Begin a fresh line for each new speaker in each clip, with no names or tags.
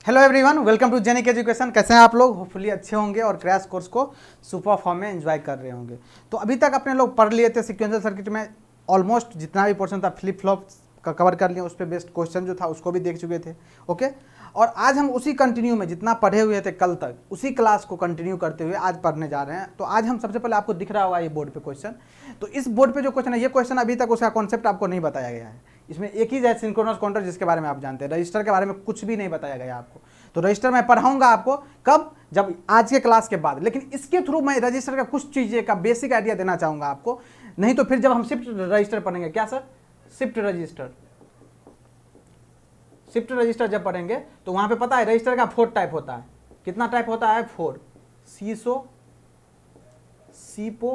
Hello everyone, welcome to Genic education. कैसे हैं आप लोग? होपफुली अच्छे होंगे और क्रैश कोर्स को सुपर फॉर्म में एंजॉय कर रहे होंगे। तो अभी तक अपने लोग पढ़ लिए थे सीक्वेंशियल सर्किट में ऑलमोस्ट जितना भी पोर्शन था फ्लिप फ्लॉप का कवर कर लिया, उस पर बेस्ड क्वेश्चन जो था उसको भी देख चुके थे। ओके, और आज हम उसी कंटिन्यू में जितना पढ़े हुए थे कल तक उसी क्लास को कंटिन्यू करते हुए आज पढ़ने जा रहे हैं। तो आज हम सबसे पहले आपको दिख रहा होगा ये बोर्ड पे क्वेश्चन। तो इस बोर्ड पे जो क्वेश्चन है, ये क्वेश्चन अभी तक उसका कॉन्सेप्ट आपको नहीं बताया गया है। इसमें एक ही है सिंक्रोनस काउंटर, जिसके बारे में आप जानते हैं। रजिस्टर के बारे में कुछ भी नहीं बताया गया आपको। तो रजिस्टर मैं पढ़ाऊंगा आपको कब, जब आज के क्लास के बाद। लेकिन इसके थ्रू मैं रजिस्टर का कुछ चीजें का बेसिक आइडिया देना चाहूंगा आपको। नहीं तो फिर जब हम शिफ्ट रजिस्टर पढ़ेंगे, क्या सर? शिफ्ट रजिस्टर जब पढ़ेंगे तो वहां पे पता है रजिस्टर का 4 टाइप होता है। कितना टाइप होता है? 4। सीसो, सीपो,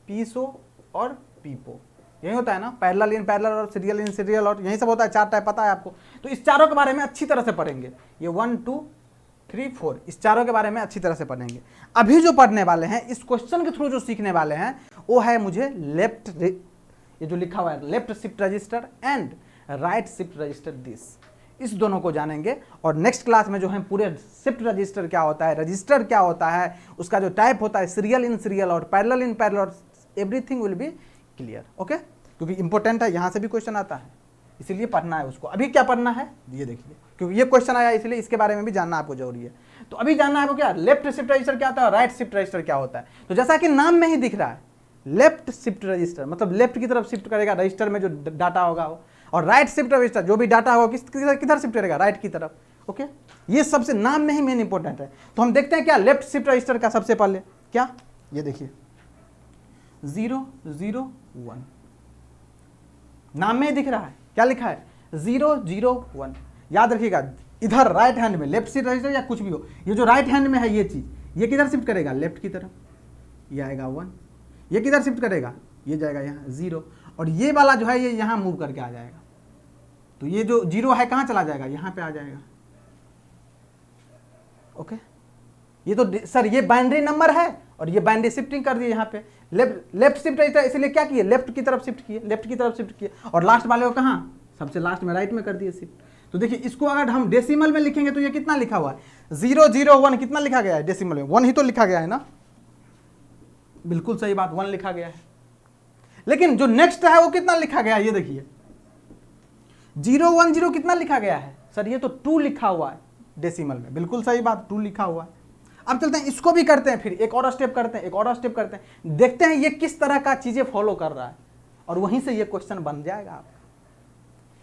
पीसो और पीपो, यही होता है ना। पैरेलल इन पैरेलल और सीरियल इन सीरियल, और यही सब होता है। 4 टाइप पता है आपको। तो इस चारों के बारे में अच्छी तरह से पढ़ेंगे। ये 1 2 3 4 इस चारों के बारे में अच्छी तरह से पढ़ेंगे। अभी जो पढ़ने वाले हैं, इस क्वेश्चन के थ्रू जो सीखने वाले हैं, वो है मुझे लेफ्ट, ये जो लिखा हुआ है left shift register and right shift register, इस दोनों को जानेंगे। और नेक्स्ट क्लास में जो है पूरे शिफ्ट रजिस्टर क्या होता है, रजिस्टर क्या होता है, उसका जो टाइप होता है सीरियल इन सीरियल और parallel in parallel, everything will be clear. Okay, क्योंकि इंपॉर्टेंट है, यहाँ से भी क्वेश्चन आता है, इसीलिए पढ़ना है उसको। अभी क्या पढ़ना है ये देखिए, क्योंकि ये क्वेश्चन आया इसलिए इसके बारे में भी जानना आपको जरूरी है। तो अभी जानना है आपको क्या लेफ्ट शिफ्ट रजिस्टर क्या होता है और राइट शिफ्ट रजिस्टर क्या होता है। तो जैसा कि नाम में ही दिख रहा है, लेफ्ट शिफ्ट रजिस्टर मतलब लेफ्ट की तरफ शिफ्ट करेगा रजिस्टर में जो डाटा होगा वो, और राइट शिफ्ट रजिस्टर जो भी डाटा होगा किधर शिफ्ट करेगा? राइट की तरफ। ओके, ये सबसे नाम में ही मेन इंपॉर्टेंट है। तो हम देखते हैं क्या लेफ्ट शिफ्ट रजिस्टर का सबसे पहले क्या, ये देखिए 0 0 1 नाम में ही दिख रहा है। क्या लिखा है? 0 0 1। याद रखिएगा, इधर राइट हैंड में लेफ्ट शिफ्ट रजिस्टर या कुछ भी हो, ये जो राइट हैंड में है ये चीज, ये किधर शिफ्ट करेगा? लेफ्ट की तरफ। ये आएगा 1। ये किधर शिफ्ट करेगा? ये जाएगा यहाँ 0। और ये वाला जो है ये यहाँ मूव करके आ जाएगा। तो ये जो 0 है कहाँ चला जाएगा? यहाँ पे आ जाएगा। ओके, ये तो सर ये बाइनरी नंबर है और ये बाइनरी शिफ्टिंग कर दी यहाँ पे। लेफ्ट शिफ्ट रजिस्टर इसलिए क्या किए? लेफ्ट की तरफ शिफ्ट किए, लेफ्ट की तरफ शिफ्ट किए। और लास्ट वाले को कहाँ? सबसे लास्ट में राइट में कर दिए शिफ्ट। तो देखिए इसको अगर हम डेसिमल में लिखेंगे तो ये कितना लिखा हुआ है? 0 0 1 कितना लिखा गया है डेसिमल में? 1 ही तो लिखा गया है ना। बिल्कुल सही बात, 1 लिखा गया है। लेकिन जो नेक्स्ट है वो कितना लिखा गया है? ये देखिए 0 1 0 कितना लिखा गया है? सर ये तो 2 लिखा हुआ है डेसिमल में। बिल्कुल सही बात, 2 लिखा हुआ है। अब चलते हैं इसको भी करते हैं, फिर एक और स्टेप करते हैं, एक और स्टेप करते हैं, देखते हैं ये किस तरह का चीजें फॉलो कर रहा है, और वहीं से ये क्वेश्चन बन जाएगा। आप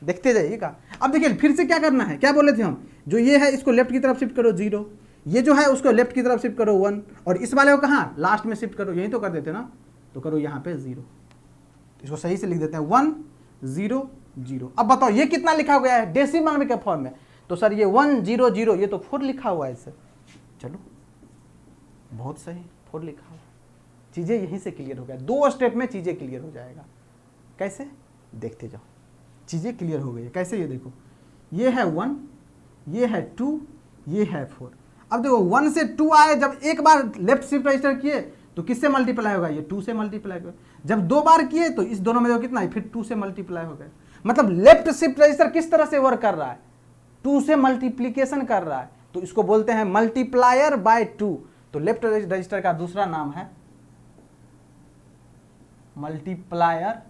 देखते जाइएगा। अब देखिए फिर से क्या करना है, क्या बोले थे हम, जो ये है इसको लेफ्ट की तरफ शिफ्ट करो 0, ये जो है उसको लेफ्ट की तरफ शिफ्ट करो 1, और इस वाले को कहाँ? लास्ट में शिफ्ट करो। यही तो कर देते ना। तो करो यहाँ पे 0, इसको सही से लिख देते हैं 1 0 0। अब बताओ ये कितना लिखा गया है डेसिमल में के फॉर्म में? तो सर ये 1 0 0, ये तो 4 लिखा हुआ है सर। चलो बहुत सही, 4 लिखा हुआ। चीजें यहीं से क्लियर हो गया। 2 स्टेप में चीजें क्लियर हो जाएगा। कैसे? देखते जाओ, चीजें क्लियर हो गई है कैसे। ये देखो, ये है 1, ये है 2, ये है 4। अब देखो 1 से 2 आए, जब एक बार लेफ्ट शिफ्ट रजिस्टर किए तो किससे मल्टीप्लाई होगा? ये 2 से मल्टीप्लाई होगा। जब 2 बार किए तो इस दोनों में जो कितना है, फिर 2 से मल्टीप्लाई हो गया। मतलब लेफ्ट शिफ्ट रजिस्टर किस तरह से वर्क कर रहा है? 2 से मल्टीप्लीकेशन कर रहा है। तो इसको बोलते हैं मल्टीप्लायर बाय 2। तो लेफ्ट रजिस्टर का दूसरा नाम है मल्टीप्लायर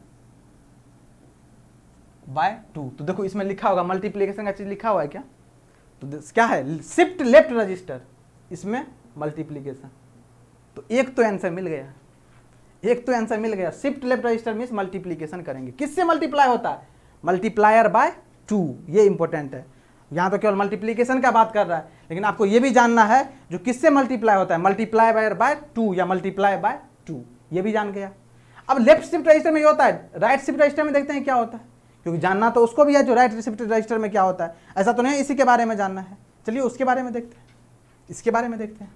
बाय 2। तो देखो इसमें लिखा होगा मल्टीप्लीकेशन का चीज लिखा हुआ है क्या? तो क्या है? शिफ्ट लेफ्ट रजिस्टर, इसमें मल्टीप्लीकेशन। तो एक तो आंसर मिल गया, एक तो आंसर मिल गया। Shift left register means multiplication करेंगे। किससे मल्टीप्लाई होता है? Multiplier by 2। ये इंपॉर्टेंट है। यहां तो केवल मल्टीप्लीकेशन का बात कर रहा है, लेकिन आपको यह भी जानना है जो किससे मल्टीप्लाई होता है, मल्टीप्लाई बाय 2 या मल्टीप्लाई बाय 2, ये भी जान गया। अब लेफ्ट शिफ्ट रजिस्टर में ये होता है, राइट शिफ्ट रजिस्टर में देखते हैं क्या होता है, क्योंकि जानना तो उसको भी है जो राइट शिफ्ट रजिस्टर में क्या होता है। ऐसा तो नहीं इसी के बारे में जानना है। चलिए उसके बारे में देखते हैं, इसके बारे में देखते हैं।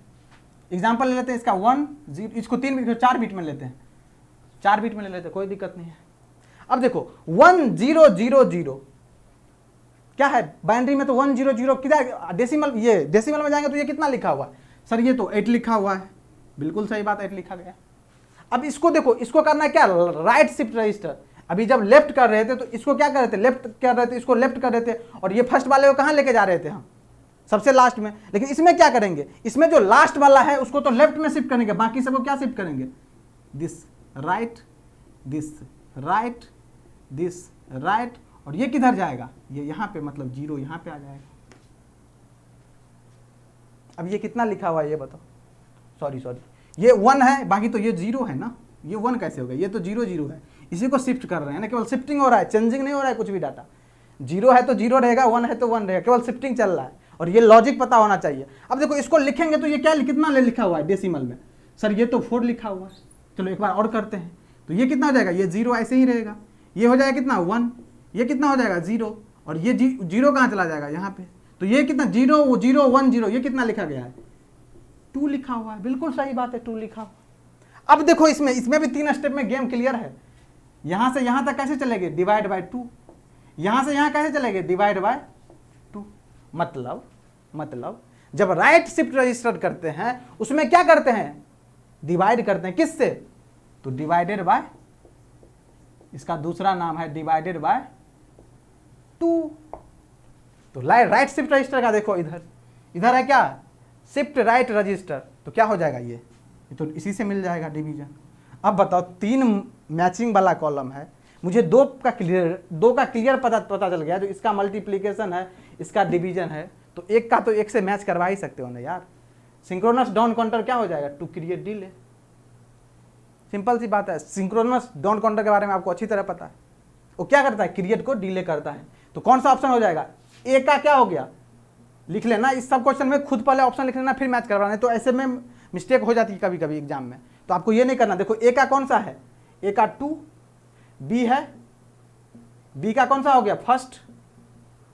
एग्जाम्पल ले लेते हैं इसका 1 0, इसको 3 बीट 4 बीट में लेते हैं, 4 बीट में ले लेते हैं, कोई दिक्कत नहीं है। अब देखो 1 0 0 0 क्या है? बाइनरी में तो 1 0 0 किधर डेसिमल, ये डेसिमल में जाएंगे तो ये कितना लिखा हुआ है? सर ये तो 8 लिखा हुआ है। बिल्कुल सही बात, 8 लिखा गया। अब इसको देखो, इसको करना है क्या? Right shift register. अभी जब लेफ्ट कर रहे थे तो इसको क्या कर रहे थे, लेफ्ट कर रहे थे, इसको लेफ्ट कर रहे थे, और ये फर्स्ट वाले को कहाँ लेके जा रहे थे हम, सबसे लास्ट में। लेकिन इसमें क्या करेंगे, इसमें जो लास्ट वाला है उसको तो लेफ्ट में शिफ्ट करेंगे, बाकी सबको क्या शिफ्ट करेंगे, this right, this right, this right, और ये किधर जाएगा, ये यहाँ पे, मतलब 0 यहाँ पे आ जाएगा। अब ये कितना लिखा हुआ है ये बताओ, सॉरी ये 1 है, बाकी तो ये 0 है ना, ये 1 कैसे हो गया, ये तो 0 0 है, इसी को शिफ्ट कर रहे हैं ना, केवल शिफ्टिंग हो रहा है, चेंजिंग नहीं हो रहा है कुछ भी डाटा। 0 है तो 0 रहेगा, 1 है तो 1 रहेगा, केवल शिफ्टिंग चल रहा है, और ये लॉजिक पता होना चाहिए। अब देखो इसको लिखेंगे तो ये क्या कितना लिखा हुआ है डेसिमल में, सर ये तो 4 लिखा हुआ है, चलो एक बार और करते हैं, तो ये कितना हो जाएगा, ये 0 ऐसे ही रहेगा, ये हो जाएगा कितना 1, ये कितना हो जाएगा 0, और ये 0 कहाँ चला जाएगा यहाँ पे, तो ये कितना 0 0 1 0, ये कितना लिखा गया है 2 लिखा हुआ है, बिल्कुल सही बात है 2 लिखा हुआ। अब देखो इसमें भी 3 स्टेप में गेम क्लियर है। यहां से यहां तक कैसे चलेंगे, डिवाइड बाय 2, यहां से यहां कैसे चलेंगे, डिवाइड बाय 2। मतलब जब राइट शिफ्ट रजिस्टर करते हैं उसमें क्या करते हैं, डिवाइड करते हैं, किससे, तो डिवाइडेड बाय, इसका दूसरा नाम है डिवाइडेड बाय 2। तो राइट शिफ्ट रजिस्टर का देखो इधर है क्या, शिफ्ट राइट रजिस्टर, तो क्या हो जाएगा ये तो इसी से मिल जाएगा डिवीजन। अब बताओ 3 मैचिंग वाला कॉलम है, मुझे 2 का क्लियर पता चल गया, जो इसका मल्टीप्लिकेशन है, इसका डिवीजन है, तो एक का तो एक से मैच करवा ही सकते हो ना यार। सिंक्रोनस डाउन काउंटर क्या हो जाएगा, टू क्रिएट डिले, सिंपल सी बात है। सिंक्रोनस डाउन काउंटर के बारे में आपको अच्छी तरह पता है, वो क्या करता है, क्रिएट को डिले करता है। तो कौन सा ऑप्शन हो जाएगा, ए का क्या हो गया, लिख लेना इस सब क्वेश्चन में, खुद पहले ऑप्शन लिख लेना फिर मैच करवाना, तो ऐसे में मिस्टेक हो जाती है कभी कभी एग्जाम में, तो आपको ये नहीं करना। देखो ए का कौन सा है, ए का 2, बी है, बी का कौन सा हो गया फर्स्ट,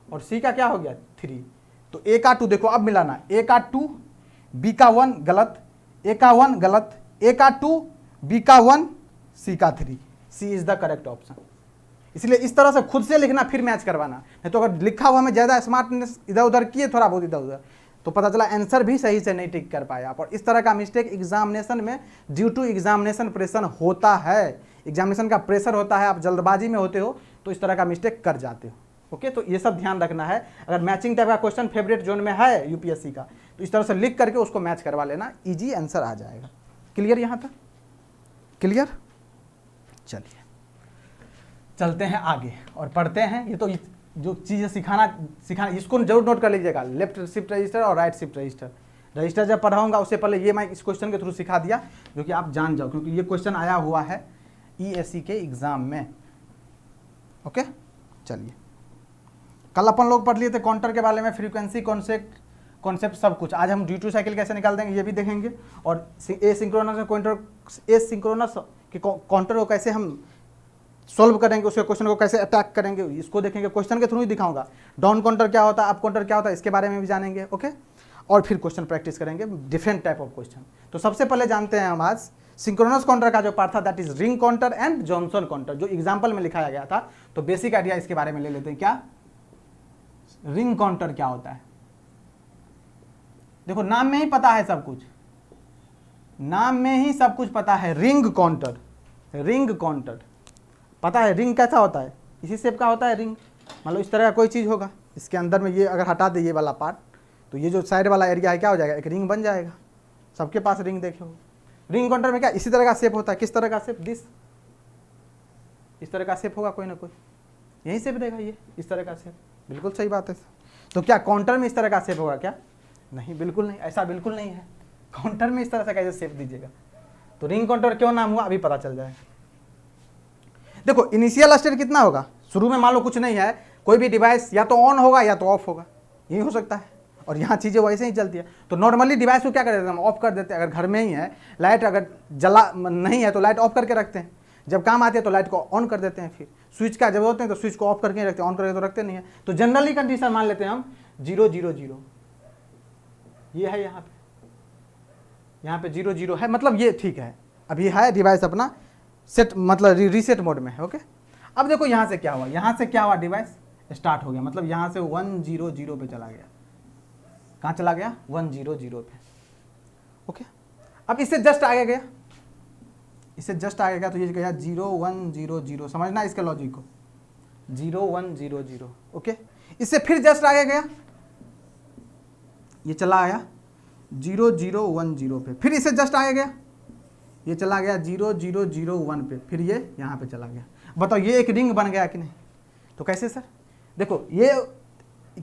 और सी का क्या हो गया 3, तो ए का 2 देखो अब मिलाना, ए का 2 बी का 1 गलत, ए का 1 गलत, ए का 2 बी का 1 सी का 3, सी इज द करेक्ट ऑप्शन। इसलिए इस तरह से खुद से लिखना फिर मैच करवाना, नहीं तो अगर लिखा हुआ में ज़्यादा स्मार्टनेस इधर उधर किए थोड़ा बहुत इधर उधर, तो पता चला आंसर भी सही से नहीं टिक कर पाया आप। और इस तरह का मिस्टेक एग्जामिनेशन में ड्यू टू एग्जामिनेशन प्रेशर होता है, एग्जामिनेशन का प्रेशर होता है, आप जल्दबाजी में होते हो तो इस तरह का मिस्टेक कर जाते हो। ओके, तो ये सब ध्यान रखना है। अगर मैचिंग टाइप का क्वेश्चन फेवरेट जोन में है यूपीएससी का, तो इस तरह से लिख करके उसको मैच करवा लेना, ईजी आंसर आ जाएगा। क्लियर यहाँ तक, क्लियर? चलिए चलते हैं आगे और पढ़ते हैं। ये तो जो चीज़ें सिखाना इसको जरूर नोट कर लीजिएगा, लेफ्ट शिफ्ट रजिस्टर और राइट शिफ्ट रजिस्टर जब पढ़ाऊंगा उससे पहले ये मैं इस क्वेश्चन के थ्रू सिखा दिया, जो कि आप जान जाओ, क्योंकि ये क्वेश्चन आया हुआ है ईएससी के एग्जाम में। ओके, चलिए कल अपन लोग पढ़ लिए थे काउंटर के बारे में, फ्रीक्वेंसी कॉन्सेप्ट सब कुछ। आज हम ड्यूटी साइकिल कैसे निकाल देंगे ये भी देखेंगे, और एसिंक्रोनस के काउंटर को कैसे हम सॉल्व करेंगे, उसके क्वेश्चन को कैसे अटैक करेंगे इसको देखेंगे, क्वेश्चन के थ्रू ही दिखाऊंगा। डाउन काउंटर क्या होता है, अप काउंटर क्या होता है, इसके बारे में भी जानेंगे। ओके, और फिर क्वेश्चन प्रैक्टिस करेंगे, डिफरेंट टाइप ऑफ क्वेश्चन। तो सबसे पहले जानते हैं हम आज सिंक्रोनस काउंटर का जो पार्ट था, that is ring counter and Johnson counter, जो एग्जाम्पल में लिखाया गया था। तो बेसिक आइडिया इसके बारे में ले लेते हैं। क्या रिंग काउंटर क्या होता है, देखो नाम में ही पता है सब कुछ, नाम में ही सब कुछ पता है। रिंग काउंटर पता है, रिंग कैसा होता है, इसी शेप का होता है रिंग, मतलब इस तरह का कोई चीज़ होगा, इसके अंदर में ये अगर हटा दे ये वाला पार्ट, तो ये जो साइड वाला एरिया है क्या हो जाएगा, एक रिंग बन जाएगा। सबके पास रिंग देखे हो। रिंग काउंटर में क्या इसी तरह का शेप होता है, किस तरह का शेप, दिस, इस तरह का शेप होगा, कोई ना कोई यही शेप देगा, ये इस तरह का शेप, बिल्कुल सही बात है। तो क्या काउंटर में इस तरह का शेप होगा क्या, नहीं, बिल्कुल नहीं, ऐसा बिल्कुल नहीं है। काउंटर में इस तरह से कैसे शेप दीजिएगा, तो रिंग काउंटर क्यों नाम हुआ अभी पता चल जाएगा। देखो इनिशियल स्टेट कितना होगा, शुरू में मान लो कुछ नहीं है, कोई भी डिवाइस या तो ऑन होगा या तो ऑफ होगा, यही हो सकता है, और यहाँ चीज़ें वैसे ही चलती है। तो नॉर्मली डिवाइस को क्या कर देते हैं हम, ऑफ कर देते हैं। अगर घर में ही है, लाइट अगर जला नहीं है तो लाइट ऑफ करके रखते हैं, जब काम आती है तो लाइट को ऑन कर देते हैं। फिर स्विच का जब होते हैं तो स्विच को ऑफ करके ही रखते हैं, ऑन करके तो रखते नहीं है। तो जनरली कंडीशन मान लेते हैं हम 0 0 0, ये है यहाँ पे 0 0 है, मतलब ये ठीक है, अब ये है डिवाइस अपना सेट, मतलब रीसेट मोड में है। ओके, अब देखो यहाँ से क्या हुआ, यहाँ से क्या हुआ, डिवाइस स्टार्ट हो गया, मतलब यहाँ से 1 0 0 पे चला गया। कहाँ चला गया, 1 0 0 पे। ओके, अब इससे जस्ट आगे गया, इससे जस्ट आएगा तो ये गया 0 1 0 0, समझना इसके लॉजिक को, 0 1 0 0। ओके, इससे फिर जस्ट आगे गया, ये चला आया 0 0 1 0 पे, फिर इससे जस्ट आगे गया, ये चला गया 0 0 0 1 पे, फिर ये यहाँ पे चला गया। बताओ ये एक रिंग बन गया कि नहीं? तो कैसे सर? देखो ये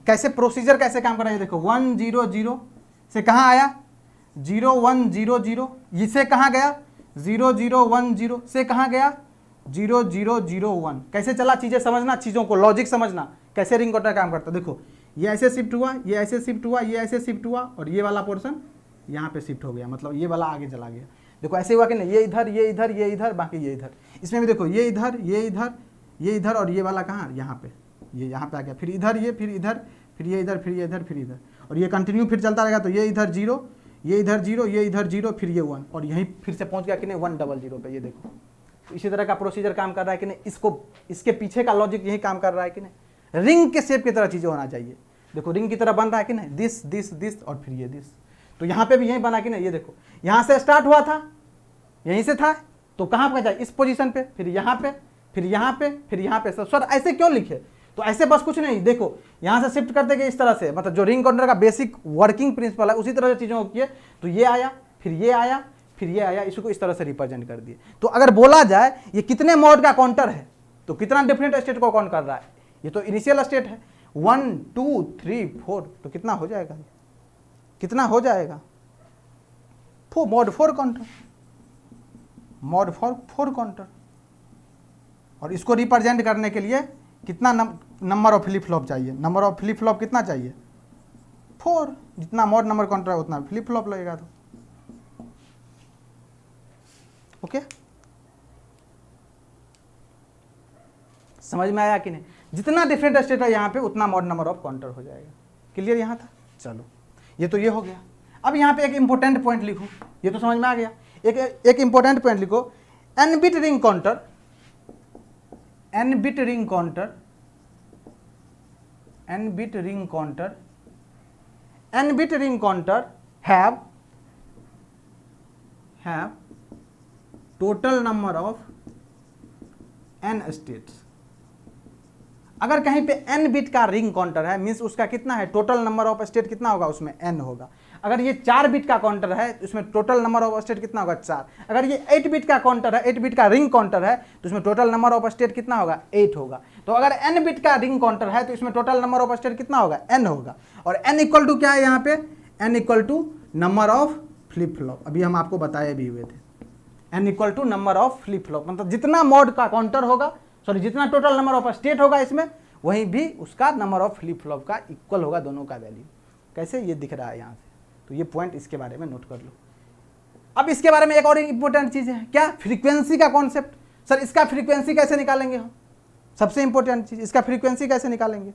कैसे प्रोसीजर कैसे काम कर रहा है, देखो 1 0 0 से कहाँ आया 0 1 0 0, इससे कहाँ गया 0 0 1 0, से कहाँ गया 0 0 0 1। कैसे चला, चीज़ें समझना, चीज़ों को लॉजिक समझना, कैसे रिंग काउंटर काम करता है। देखो ये ऐसे शिफ्ट हुआ, ये ऐसे शिफ्ट हुआ, ये ऐसे शिफ्ट हुआ, और ये वाला पोर्शन यहाँ पे शिफ्ट हो गया, मतलब ये वाला आगे चला गया। देखो ऐसे हुआ कि नहीं, ये इधर ये इधर ये इधर, बाकी ये इधर। इसमें भी देखो ये इधर ये इधर ये इधर, और ये वाला कहाँ यहाँ पे, ये यहाँ पे आ गया, फिर इधर ये, फिर इधर, फिर ये इधर, फिर ये इधर, फिर इधर, और ये कंटिन्यू फिर चलता रहेगा। तो ये इधर 0, ये इधर 0, ये इधर 0, फिर ये 1, और यहीं फिर से पहुँच गया कि नहीं 1 0 0 पे। ये देखो तो इसी तरह का प्रोसीजर काम कर रहा है कि नहीं, इसको इसके पीछे का लॉजिक यही काम कर रहा है कि नहीं। रिंग के शेप की तरह चीज़ें होना चाहिए। देखो रिंग की तरह बन रहा है कि नहीं, दिस दिस दिस और फिर ये दिस। तो यहाँ पे भी यही बना कि नहीं, ये देखो यहाँ से स्टार्ट हुआ था, यहीं से था, तो कहाँ पर जाए इस पोजीशन पे, फिर यहाँ पे, फिर यहाँ पे, फिर यहाँ पे। सर ऐसे क्यों लिखे? तो ऐसे बस कुछ नहीं, देखो यहाँ से शिफ्ट करते गए इस तरह से, मतलब जो रिंग काउंटर का बेसिक वर्किंग प्रिंसिपल है उसी तरह से चीज़ों को किए। तो ये आया, फिर ये आया, फिर ये आया, इसको इस तरह से रिप्रेजेंट कर दिए। तो अगर बोला जाए ये कितने मोड का काउंटर है, तो कितना डिफरेंट स्टेट को काउंट कर रहा है? ये तो इनिशियल स्टेट है, 1 2 3 4, तो कितना हो जाएगा, कितना हो जाएगा? Mode 4 counter, mode 4 counter. और इसको रिप्रेजेंट करने के लिए कितना नंबर ऑफ फ्लिप फ्लॉप चाहिए? नंबर ऑफ फ्लिप फ्लॉप कितना चाहिए? 4। जितना मोड नंबर काउंटर है उतना फ्लिप फ्लॉप लगेगा। तो ओके, समझ में आया कि नहीं? जितना डिफरेंट स्टेट है यहाँ पे उतना मोड नंबर ऑफ काउंटर हो जाएगा। क्लियर यहाँ था? चलो ये तो ये हो गया। अब यहाँ पे एक इंपॉर्टेंट पॉइंट लिखो, ये तो समझ में आ गया। एक इंपॉर्टेंट पॉइंट लिखो, n bit ring counter, n bit ring counter, n bit ring counter, n bit ring counter have total number of n states। अगर कहीं पे n बिट का रिंग काउंटर है, मीन्स उसका कितना है, टोटल नंबर ऑफ स्टेट कितना होगा, उसमें n होगा। अगर ये 4 बिट का काउंटर है तो उसमें टोटल नंबर ऑफ स्टेट कितना होगा, 4। अगर ये 8 बिट का काउंटर है, 8 बिट का रिंग काउंटर है, तो उसमें टोटल नंबर ऑफ स्टेट कितना होगा, 8 होगा। तो अगर n बिट का रिंग काउंटर है तो इसमें टोटल नंबर ऑफ स्टेट कितना होगा, n होगा। और n इक्वल टू क्या है यहाँ पे, n equal to number of flip flop. अभी हम आपको बताए भी हुए थे, n equal to number of flip flop, मतलब जितना मोड का काउंटर होगा, सॉरी जितना टोटल नंबर ऑफ स्टेट होगा इसमें, वहीं भी उसका नंबर ऑफ फ्लिप फ्लॉप का इक्वल होगा, दोनों का वैल्यू। कैसे, ये दिख रहा है यहाँ से। तो ये पॉइंट इसके बारे में नोट कर लो। अब इसके बारे में एक और इंपॉर्टेंट चीज़ है, क्या, फ्रीक्वेंसी का कॉन्सेप्ट। सर इसका फ्रीक्वेंसी कैसे निकालेंगे हम? सबसे इंपॉर्टेंट चीज़, इसका फ्रीक्वेंसी कैसे निकालेंगे?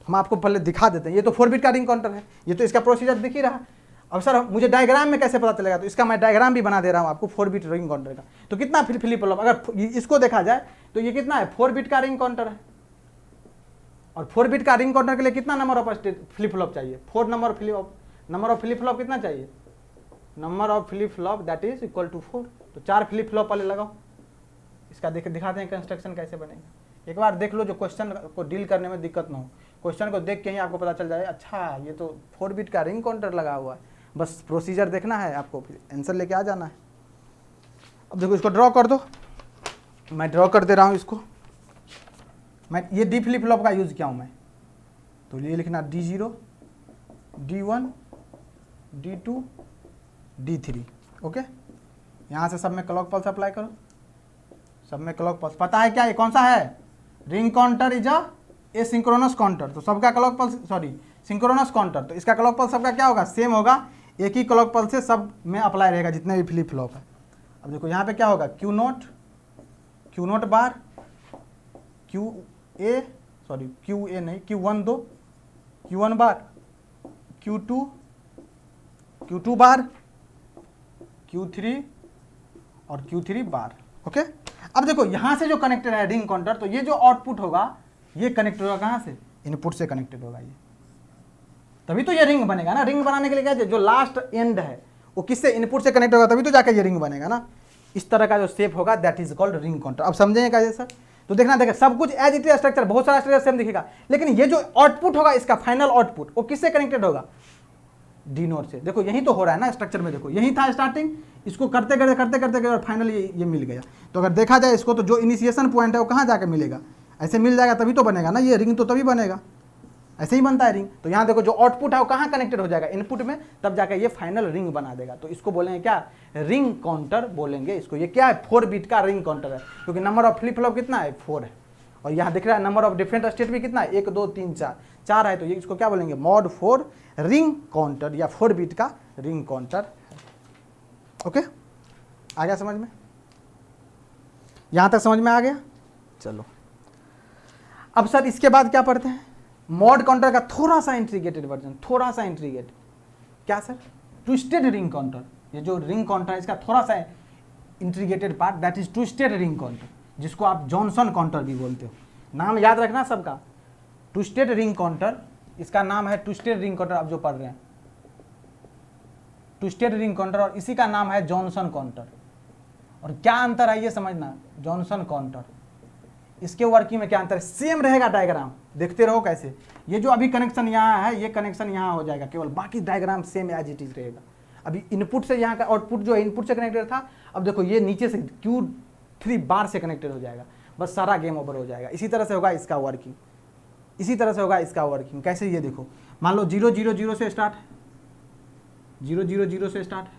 हम आपको पहले दिखा देते हैं। ये तो 4 बिट का रिंग काउंटर है, ये तो इसका प्रोसीजर दिख ही रहा। अब सर मुझे डायग्राम में कैसे पता चलेगा? तो इसका मैं डायग्राम भी बना दे रहा हूँ आपको 4 बिट रिंग काउंटर का। तो कितना फ्लिप फ्लॉप, अगर इसको देखा जाए तो ये कितना है, 4 बिट का रिंग काउंटर है। और 4 बिट का रिंग काउंटर के लिए कितना नंबर ऑफ फ्लिप फ्लॉप चाहिए, 4 नंबर ऑफ फ्लिप फ्लॉप कितना चाहिए, number of flip flop that is equal to 4। तो 4 फ्लिप फ्लॉप वाले लगाओ। इसका दिखाते हैं कंस्ट्रक्शन कैसे बनेगा। एक बार देख लो, जो क्वेश्चन को डील करने में दिक्कत ना हो, क्वेश्चन को देख के ही आपको पता चल जाए, अच्छा ये तो 4 बिट का रिंग काउंटर लगा हुआ है, बस प्रोसीजर देखना है आपको, फिर आंसर लेके आ जाना है। अब देखो इसको ड्रॉ कर दो, मैं ड्रॉ कर दे रहा हूँ इसको। मैं ये डी फ्लिप फ्लॉप का यूज़ किया हूँ मैं, तो ये लिखना D0 D1 D2 D3। Okay, यहाँ से सब में क्लॉक पल्स अप्लाई करो, सब में क्लॉक पल्स। पता है क्या ये कौन सा है, ring counter is a synchronous counter. तो सबका clock pulse, sorry synchronous counter, तो इसका क्लॉक पल्स सबका क्या होगा, सेम होगा। एक ही क्लॉक पल्स से सब में अप्लाई रहेगा जितने भी फ्लिप फ्लॉप है। अब देखो यहाँ पे क्या होगा, Q नोट बार, QA सॉरी QA नहीं, Q1 दो, Q1 बार, Q2 बार, Q3 और Q3 बार। ओके, अब देखो यहाँ से जो कनेक्टेड है रिंग काउंटर, तो ये जो आउटपुट होगा ये कनेक्ट होगा कहाँ से, इनपुट से कनेक्टेड होगा ये, तभी तो ये रिंग बनेगा ना। रिंग बनाने के लिए क्या, जो लास्ट एंड है वो किससे, इनपुट से कनेक्ट होगा, तभी तो जाकर ये रिंग बनेगा ना। इस तरह का जो शेप होगा that is called ring counter. अब समझेंगे कैसे सर? तो देखना सब कुछ एज इट इज स्ट्रक्चर, बहुत सारा स्ट्रक्चर सेम दिखेगा, लेकिन ये जो आउटपुट होगा इसका फाइनल आउटपुट वो किससे कनेक्टेड होगा? डी नोड से। देखो यही तो हो रहा है ना स्ट्रक्चर में, देखो यही था स्टार्टिंग, इसको करते करते और फाइनली ये मिल गया। तो अगर देखा जाए इसको तो जो इनिशिएशन पॉइंट है वो कहाँ जाके मिलेगा? ऐसे मिल जाएगा तभी तो बनेगा ना ये रिंग, तो तभी बनेगा, ऐसे ही बनता है रिंग। तो यहाँ देखो जो आउटपुट है वो कहाँ कनेक्टेड हो जाएगा? इनपुट में, तब जाकर ये फाइनल रिंग बना देगा। तो इसको बोलेंगे क्या? रिंग काउंटर बोलेंगे इसको। ये क्या है? 4 बिट का रिंग काउंटर है, क्योंकि नंबर ऑफ फ्लिप फ्लॉप कितना है? 4 है। और यहाँ दिख रहा है नंबर ऑफ डिफरेंट स्टेट भी कितना है? 1 2 3 4, 4 है। तो ये इसको क्या बोलेंगे? मॉड 4 रिंग काउंटर या 4 बिट का रिंग काउंटर। ओके, आ गया समझ में? यहाँ तक समझ में आ गया? चलो अब सर इसके बाद क्या पढ़ते हैं? मॉड काउंटर का थोड़ा सा इंट्रीगेटेड वर्जन, थोड़ा सा इंट्रीगेट। क्या सर? Twisted ring counter. ये जो रिंग काउंटर है इसका थोड़ा सा integrated part that is twisted ring counter, जिसको आप जॉनसन काउंटर भी बोलते हो। नाम याद रखना सबका, ट्विस्टेड रिंग काउंटर, इसका नाम है ट्विस्टेड रिंग काउंटर। आप जो पढ़ रहे हैं ट्विस्टेड रिंग काउंटर, और इसी का नाम है जॉनसन काउंटर। और क्या अंतर है ये समझना, जॉनसन काउंटर इसके वर्किंग में क्या अंतर है? सेम रहेगा डायग्राम, देखते रहो कैसे। ये जो अभी कनेक्शन यहाँ है ये कनेक्शन यहाँ हो जाएगा केवल, बाकी diagram same as it is रहेगा। अभी इनपुट से यहाँ का आउटपुट जो इनपुट से कनेक्टेड था, अब देखो ये नीचे से Q3 बार से कनेक्टेड हो जाएगा, बस सारा गेम ओवर हो जाएगा। इसी तरह से होगा इसका वर्किंग, इसी तरह से होगा इसका वर्किंग। कैसे? ये देखो, मान लो 0 0 0 से स्टार्ट है, 0 0 0 से स्टार्ट है,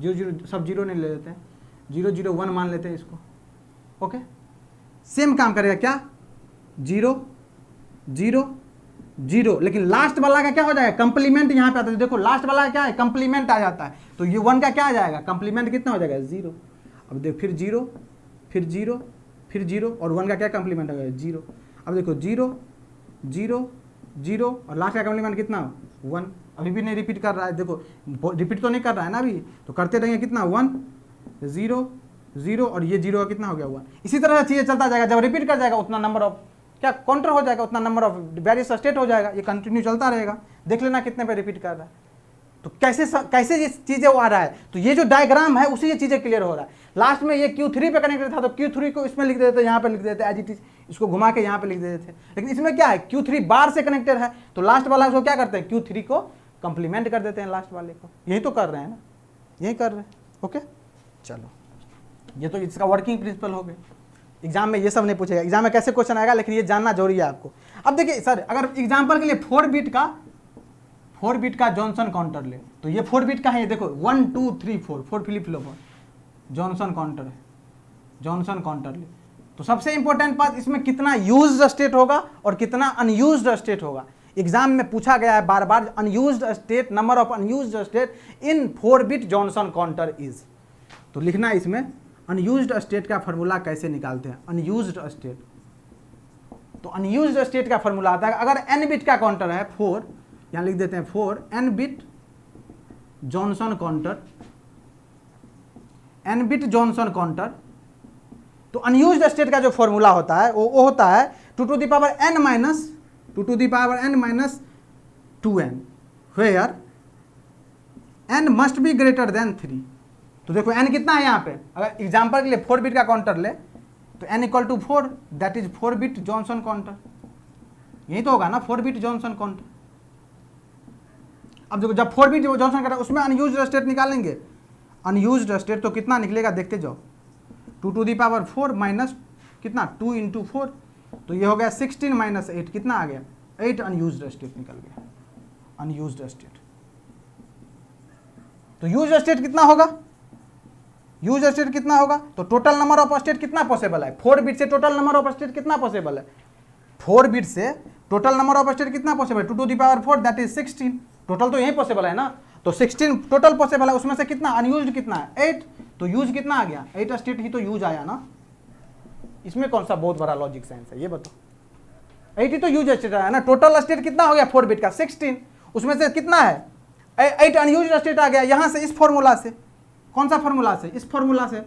0 0 सब 0 नहीं ले लेते हैं, 0 0 1 मान लेते हैं इसको। ओके, सेम काम करेगा क्या? 0 0 0, लेकिन लास्ट वाला का क्या हो जाएगा? कंप्लीमेंट यहाँ पे आता है। देखो लास्ट वाला क्या है? कंप्लीमेंट आ जाता है। तो ये 1 का क्या आ जाएगा? कंप्लीमेंट कितना हो जाएगा? 0। अब देखो फिर 0 फिर 0 फिर 0, और 1 का क्या कंप्लीमेंट हो जाएगा? 0। अब देखो 0 0 0 और लास्ट का कंप्लीमेंट कितना? 1। अभी भी नहीं रिपीट कर रहा है, देखो रिपीट तो नहीं कर रहा है ना अभी, तो करते रहेंगे कितना? 1 0 0, और ये 0 का कितना हो गया? 1। इसी तरह से चीज़ें चलता जाएगा, जब रिपीट कर जाएगा उतना नंबर ऑफ क्या काउंटर हो जाएगा, उतना नंबर ऑफ वेरियस स्टेट हो जाएगा। ये कंटिन्यू चलता रहेगा, देख लेना कितने पे रिपीट कर रहा है। तो कैसे ये चीज़ें वो आ रहा है? तो ये जो डायग्राम है उसी ये चीज़ें क्लियर हो रहा है। लास्ट में ये Q3 पे कनेक्टेड था, तो Q3 को इसमें लिख देते, यहाँ पे लिख देते एज इट इज, इसको घुमा के यहाँ पे लिख देते थे। लेकिन इसमें क्या है? Q3 बार से कनेक्टेड है, तो लास्ट वाला उसको क्या करते हैं? Q3 को कंप्लीमेंट कर देते हैं लास्ट वाले को। यही तो कर रहे हैं ना, यही कर रहे हैं। ओके, चलो ये तो इसका वर्किंग प्रिंसिपल हो गया। एग्जाम में ये सब नहीं पूछेगा, एग्जाम में कैसे क्वेश्चन आएगा, लेकिन ये जानना जरूरी है आपको। अब देखिए सर, अगर एग्जाम्पल के लिए 4 बिट का जॉनसन काउंटर ले, तो ये 4 बिट का है। ये देखो 1 2 3 4 फ्लिप फ्लॉप जॉनसन काउंटर है, जॉनसन काउंटर ले। तो सबसे इंपॉर्टेंट बात इसमें कितना यूज्ड स्टेट होगा और कितना अनयूज्ड स्टेट होगा। एग्जाम में पूछा गया है बार बार, unused state, number of unused state in 4 bit Johnson counter is. तो लिखना है इसमें अनयूज्ड स्टेट का फॉर्मूला कैसे निकालते हैं। अनयूज्ड स्टेट, तो अनयूज्ड स्टेट का फॉर्मूला आता है, अगर n बिट का काउंटर है 4, यहाँ लिख देते हैं 4 n bit Johnson counter, n bit Johnson counter, तो अनयूज्ड स्टेट का जो फॉर्मूला होता है वो होता है 2 to the power n minus 2n, where n must be greater than 3। तो देखो n कितना है यहाँ पे, अगर एग्जाम्पल के लिए 4 बिट का काउंटर ले तो n equal to 4, that is 4 bit Johnson counter. यही तो होगा ना 4 बिट जॉनसन काउंटर। अब देखो जब 4 बिट जॉनसन काउंटर उसमें अनयूज्ड स्टेट निकालेंगे, अनयूज्ड स्टेट तो कितना निकलेगा देखते जाओ, 2 टू दी पावर 4 माइनस कितना 2 इंटू 4, तो ये हो गया 16 माइनस 8, कितना आ गया 8 अनयूज्ड स्टेट निकल गया, अनयूज्ड स्टेट। तो यूज्ड स्टेट कितना होगा, यूज स्टेट कितना होगा, तो टोटल नंबर ऑफ स्टेट कितना पॉसिबल है, 4 बिट से टोटल नंबर ऑफ स्टेट कितना पॉसिबल है, 4 बिट से टोटल नंबर ऑफ स्टेट कितना पॉसिबल है, 2 to the power 4 that is 16, total तो यही पॉसिबल है ना, तो 16 टोटल पॉसिबल है, उसमें से कितना अनयूज्ड कितना है 8, तो यूज कितना आ गया 8 स्टेट ही तो यूज आया ना। इसमें कौन सा बहुत बड़ा लॉजिक साइंस है ये बताओ, 8 ही तो यूज स्टेट आया ना, टोटल स्टेट कितना हो गया 4 बिट का 16, उसमें से कितना है 8 अनयूज्ड स्टेट आ गया, यहां से इस फॉर्मूला से, कौन सा फॉर्मूला से, इस फॉर्मूला से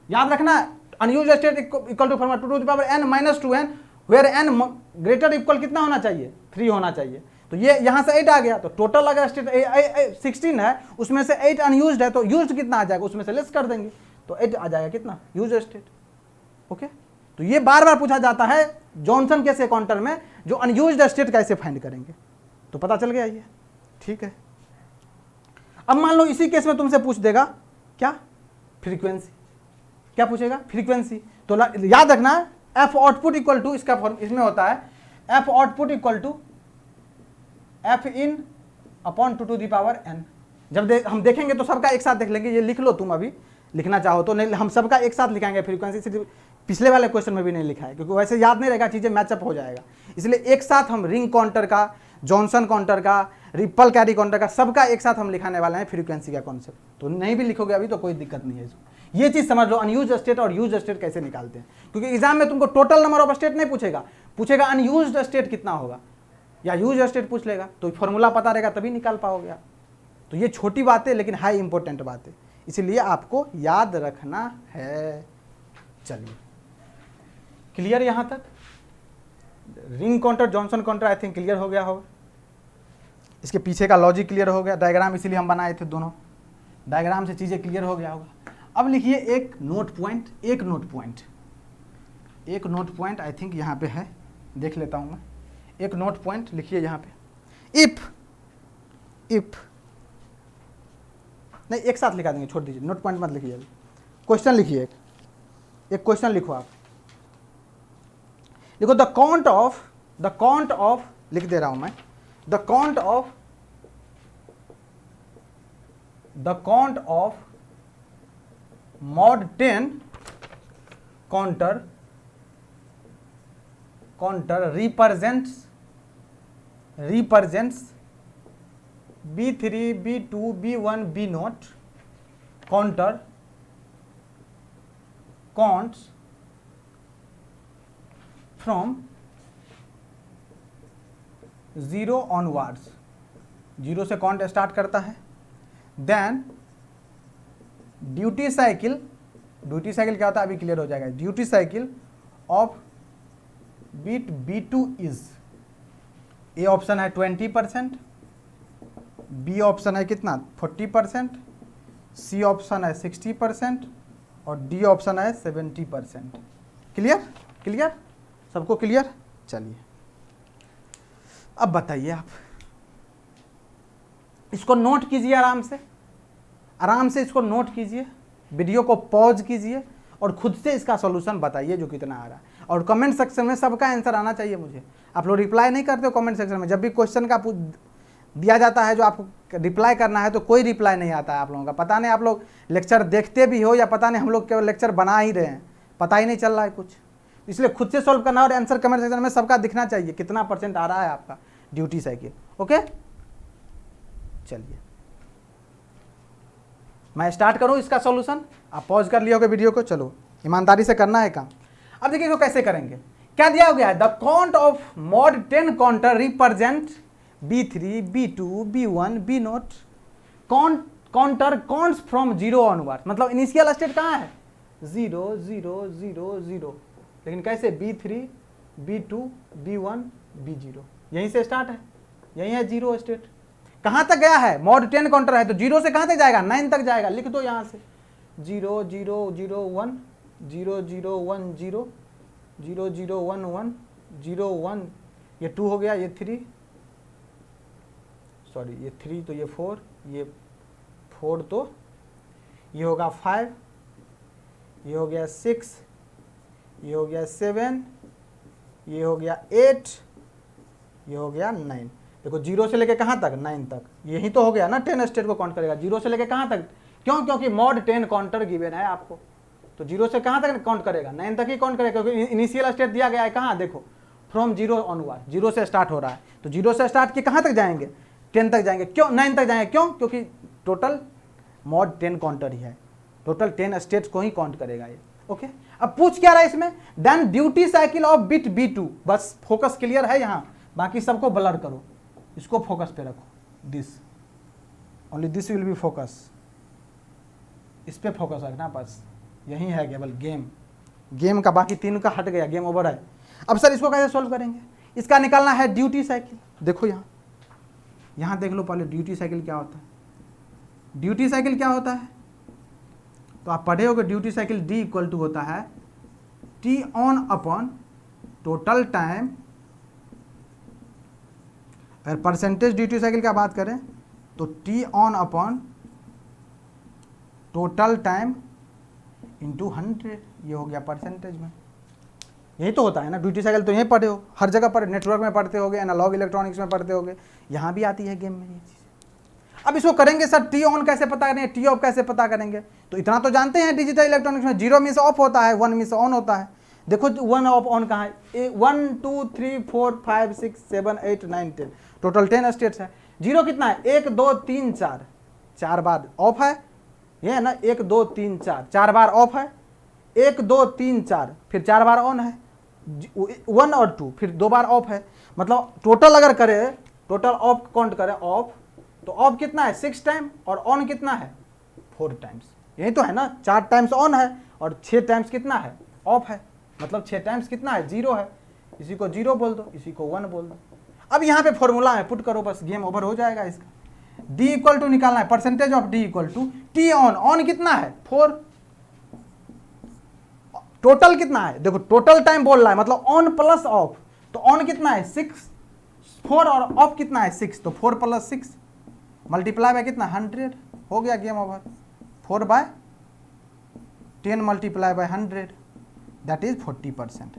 याद रखना, unused state equal to formula 2 to the power n minus 2n, where n greater equal कितना होना चाहिए 3 होना चाहिए, तो ये यहां से 8 आ गया, तो टोटल अगर स्टेट 16 है उसमें से 8 अनयूज्ड है, तो यूज्ड कितना आ जाएगा उसमें से लेस कर देंगे, तो 8 आ जाएगा कितना, यूज स्टेट। ओके, तो ये बार बार पूछा जाता है जॉनसन के से काउंटर में, जो अनयूज्ड स्टेट कैसे फाइंड करेंगे, तो पता चल गया ये। ठीक है, अब मान लो इसी केस में तुमसे पूछ देगा क्या, फ्रीक्वेंसी। क्या पूछेगा, फ्रीक्वेंसी। तो याद रखना एफ आउटपुट इक्वल टू, इसका फॉर्म इसमें होता है F output equal to F in upon 2 to the power n। जब हम देखेंगे तो सबका एक साथ देख लेंगे, ये लिख लो तुम अभी लिखना चाहो तो, नहीं हम सबका एक साथ लिखाएंगे फ्रीक्वेंसी, सिर्फ पिछले वाले क्वेश्चन में भी नहीं लिखा है क्योंकि वैसे याद नहीं रहेगा, चीज़ें मैचअप हो जाएगा, इसलिए एक साथ हम रिंग काउंटर का, जॉनसन काउंटर का, रिपल कैरी काउंटर का, सबका एक साथ हम लिखाने वाले हैं फ्रीक्वेंसी का कॉन्सेप्ट। तो नहीं भी लिखोगे अभी तो कोई दिक्कत नहीं है इसको, ये चीज़ समझ लो अनयूज स्टेट और यूज स्टेट कैसे निकालते हैं, क्योंकि एग्जाम में तुमको टोटल नंबर ऑफ स्टेट नहीं पूछेगा, पूछेगा अनयूज स्टेट कितना होगा या यूज स्टेट पूछ लेगा, तो फॉर्मूला पता रहेगा तभी निकाल पाओगे आप। तो ये छोटी बात है लेकिन हाई इंपॉर्टेंट बात है, इसलिए आपको याद रखना है। चलिए क्लियर यहाँ तक, ring counter, Johnson counter I think clear हो गया होगा, इसके पीछे का लॉजिक क्लियर हो गया, डायग्राम इसीलिए हम बनाए थे, दोनों डायग्राम से चीज़ें क्लियर हो गया होगा। अब लिखिए एक नोट पॉइंट, एक नोट पॉइंट आई थिंक यहाँ पे है, देख लेता हूँ मैं। एक नोट पॉइंट लिखिए यहाँ पे, इफ नहीं एक साथ लिखा देंगे, छोड़ दीजिए, नोट पॉइंट मत लिखिए, अभी क्वेश्चन लिखिए, एक क्वेश्चन लिखो आप, लिखो द काउंट ऑफ लिख दे रहा हूं मैं, the count of mod 10 counter represents B3 B2 B1 B0 counter counts from 0 onwards, 0 से काउंट स्टार्ट करता है, देन ड्यूटी साइकिल क्या होता है अभी क्लियर हो जाएगा, duty cycle of bit B2 is, A option है 20%, बी ऑप्शन है कितना 40%, सी ऑप्शन है 60% और डी ऑप्शन है 70%। क्लियर सबको क्लियर। चलिए अब बताइए आप, इसको नोट कीजिए, आराम से इसको नोट कीजिए, वीडियो को पॉज कीजिए और खुद से इसका सॉल्यूशन बताइए जो कितना आ रहा है, और कमेंट सेक्शन में सबका आंसर आना चाहिए मुझे। आप लोग रिप्लाई नहीं करते हो कमेंट सेक्शन में, जब भी क्वेश्चन का दिया जाता है जो आपको रिप्लाई करना है तो कोई रिप्लाई नहीं आता है आप लोगों का, पता नहीं आप लोग लेक्चर देखते भी हो या पता नहीं हम लोग केवल लेक्चर बना ही रहे हैं, पता ही नहीं चल रहा है कुछ। इसलिए खुद से सॉल्व करना और आंसर कमेंट सेक्शन में सबका दिखना चाहिए कितना % आ रहा है आपका ड्यूटी साइकिल। ओके चलिए मैं स्टार्ट करूं इसका सॉल्यूशन, आप पॉज कर लिया होगा वीडियो को, चलो ईमानदारी से करना है काम। अब देखिए इसको कैसे करेंगे, क्या दिया गया है, the count of mod 10 counter represent B3 B2 B1 B0 counter counts from 0 onward, मतलब इनिशियल स्टेट कहाँ है 0 0 0 0, लेकिन कैसे B3 B2 B1 B0, यहीं से स्टार्ट है, यहीं है 0 स्टेट। कहाँ तक गया है, mod 10 काउंटर है तो 0 से कहाँ तक जाएगा 9 तक जाएगा, लिख दो यहाँ से 0 0 0 1 0 0 1 0 0 0 1 1 0 1, ये 2 हो गया, ये 3 सॉरी ये 3 तो ये 4, ये 4 तो ये होगा 5, ये हो गया 6, ये हो गया 7, ये हो गया 8, ये हो गया 9। देखो 0 से लेके कहाँ तक 9 तक, यही तो हो गया ना 10 स्टेट को काउंट करेगा, 0 से लेके कहाँ तक, क्यों क्योंकि mod 10 काउंटर गिवन है आपको, तो 0 से कहाँ तक काउंट करेगा 9 तक ही काउंट करेगा, क्योंकि इनिशियल स्टेट दिया गया है कहाँ, देखो फ्रॉम 0 ऑनवर्ड, 0 से स्टार्ट हो रहा है, तो 0 से स्टार्ट के कहाँ तक जाएंगे 10 तक जाएंगे, क्यों 9 तक जाएंगे, क्यों क्योंकि टोटल mod 10 काउंटर ही है, टोटल 10 स्टेट्स को ही काउंट करेगा ये। ओके अब पूछ क्या रहा है इसमें, then duty cycle of bit B2, बस फोकस क्लियर है यहाँ, बाकी सबको ब्लर करो, इसको फोकस पे रखो, this only this will be focus, इस पे फोकस रखना, बस यही है केवल गेम का, बाकी तीन का हट गया, गेम ओवर है। अब सर इसको कैसे सॉल्व करेंगे, इसका निकालना है ड्यूटी साइकिल, देखो यहाँ देख लो पहले ड्यूटी साइकिल क्या होता है, ड्यूटी साइकिल क्या होता है तो आप पढ़े होगे duty cycle D equal to होता है T on upon total time. अगर परसेंटेज ड्यूटी साइकिल का बात करें तो T on upon total time into 100, ये हो गया परसेंटेज में। यही तो होता है ना ड्यूटी साइकिल, तो यहीं पढ़े हो, हर जगह पढ़े, नेटवर्क में पढ़ते होगे, एनालॉग इलेक्ट्रॉनिक्स में पढ़ते होगे, यहाँ भी आती है गेम में ये चीज़। अब इसको करेंगे सर टी ऑन कैसे पता करेंगे, टी ऑफ कैसे पता करेंगे, तो इतना तो जानते हैं डिजिटल इलेक्ट्रॉनिक्स में 0 मीन्स ऑफ होता है, 1 मीन्स ऑन होता है। देखो 1 ऑफ ऑन कहाँ है, 1 2 3 4 5 6 7 8 9 10, टोटल 10 स्टेट्स है। 0 कितना है, 1 2 3 4, 4 बार ऑफ है, ये है ना 1 2 3 4, 4 बार ऑफ है, 1 2 3 4, फिर 4 बार ऑन है, 1 और 2, फिर 2 बार ऑफ है। मतलब टोटल अगर करें, टोटल ऑफ काउंट करें ऑफ, तो ऑफ कितना है 6 टाइम और ऑन कितना है 4 टाइम्स। यही तो है ना, 4 टाइम्स ऑन है और 6 टाइम्स कितना है ऑफ है, मतलब 6 टाइम्स कितना है 0 है। इसी को 0 बोल दो, इसी को 1 बोल दो। अब यहाँ पे फॉर्मूला है, पुट करो, बस गेम ओवर हो जाएगा इसका। डी इक्वल टू निकालना है, percentage of D equal to T on, on कितना है 4, टोटल कितना है, देखो टोटल टाइम बोल रहा है मतलब ऑन प्लस ऑफ, तो ऑन कितना है 6, 4 और ऑफ कितना है 6, तो 4 + 6 मल्टीप्लाई बाय कितना 100, हो गया game over. 4/10 multiply by 100, that is 40%,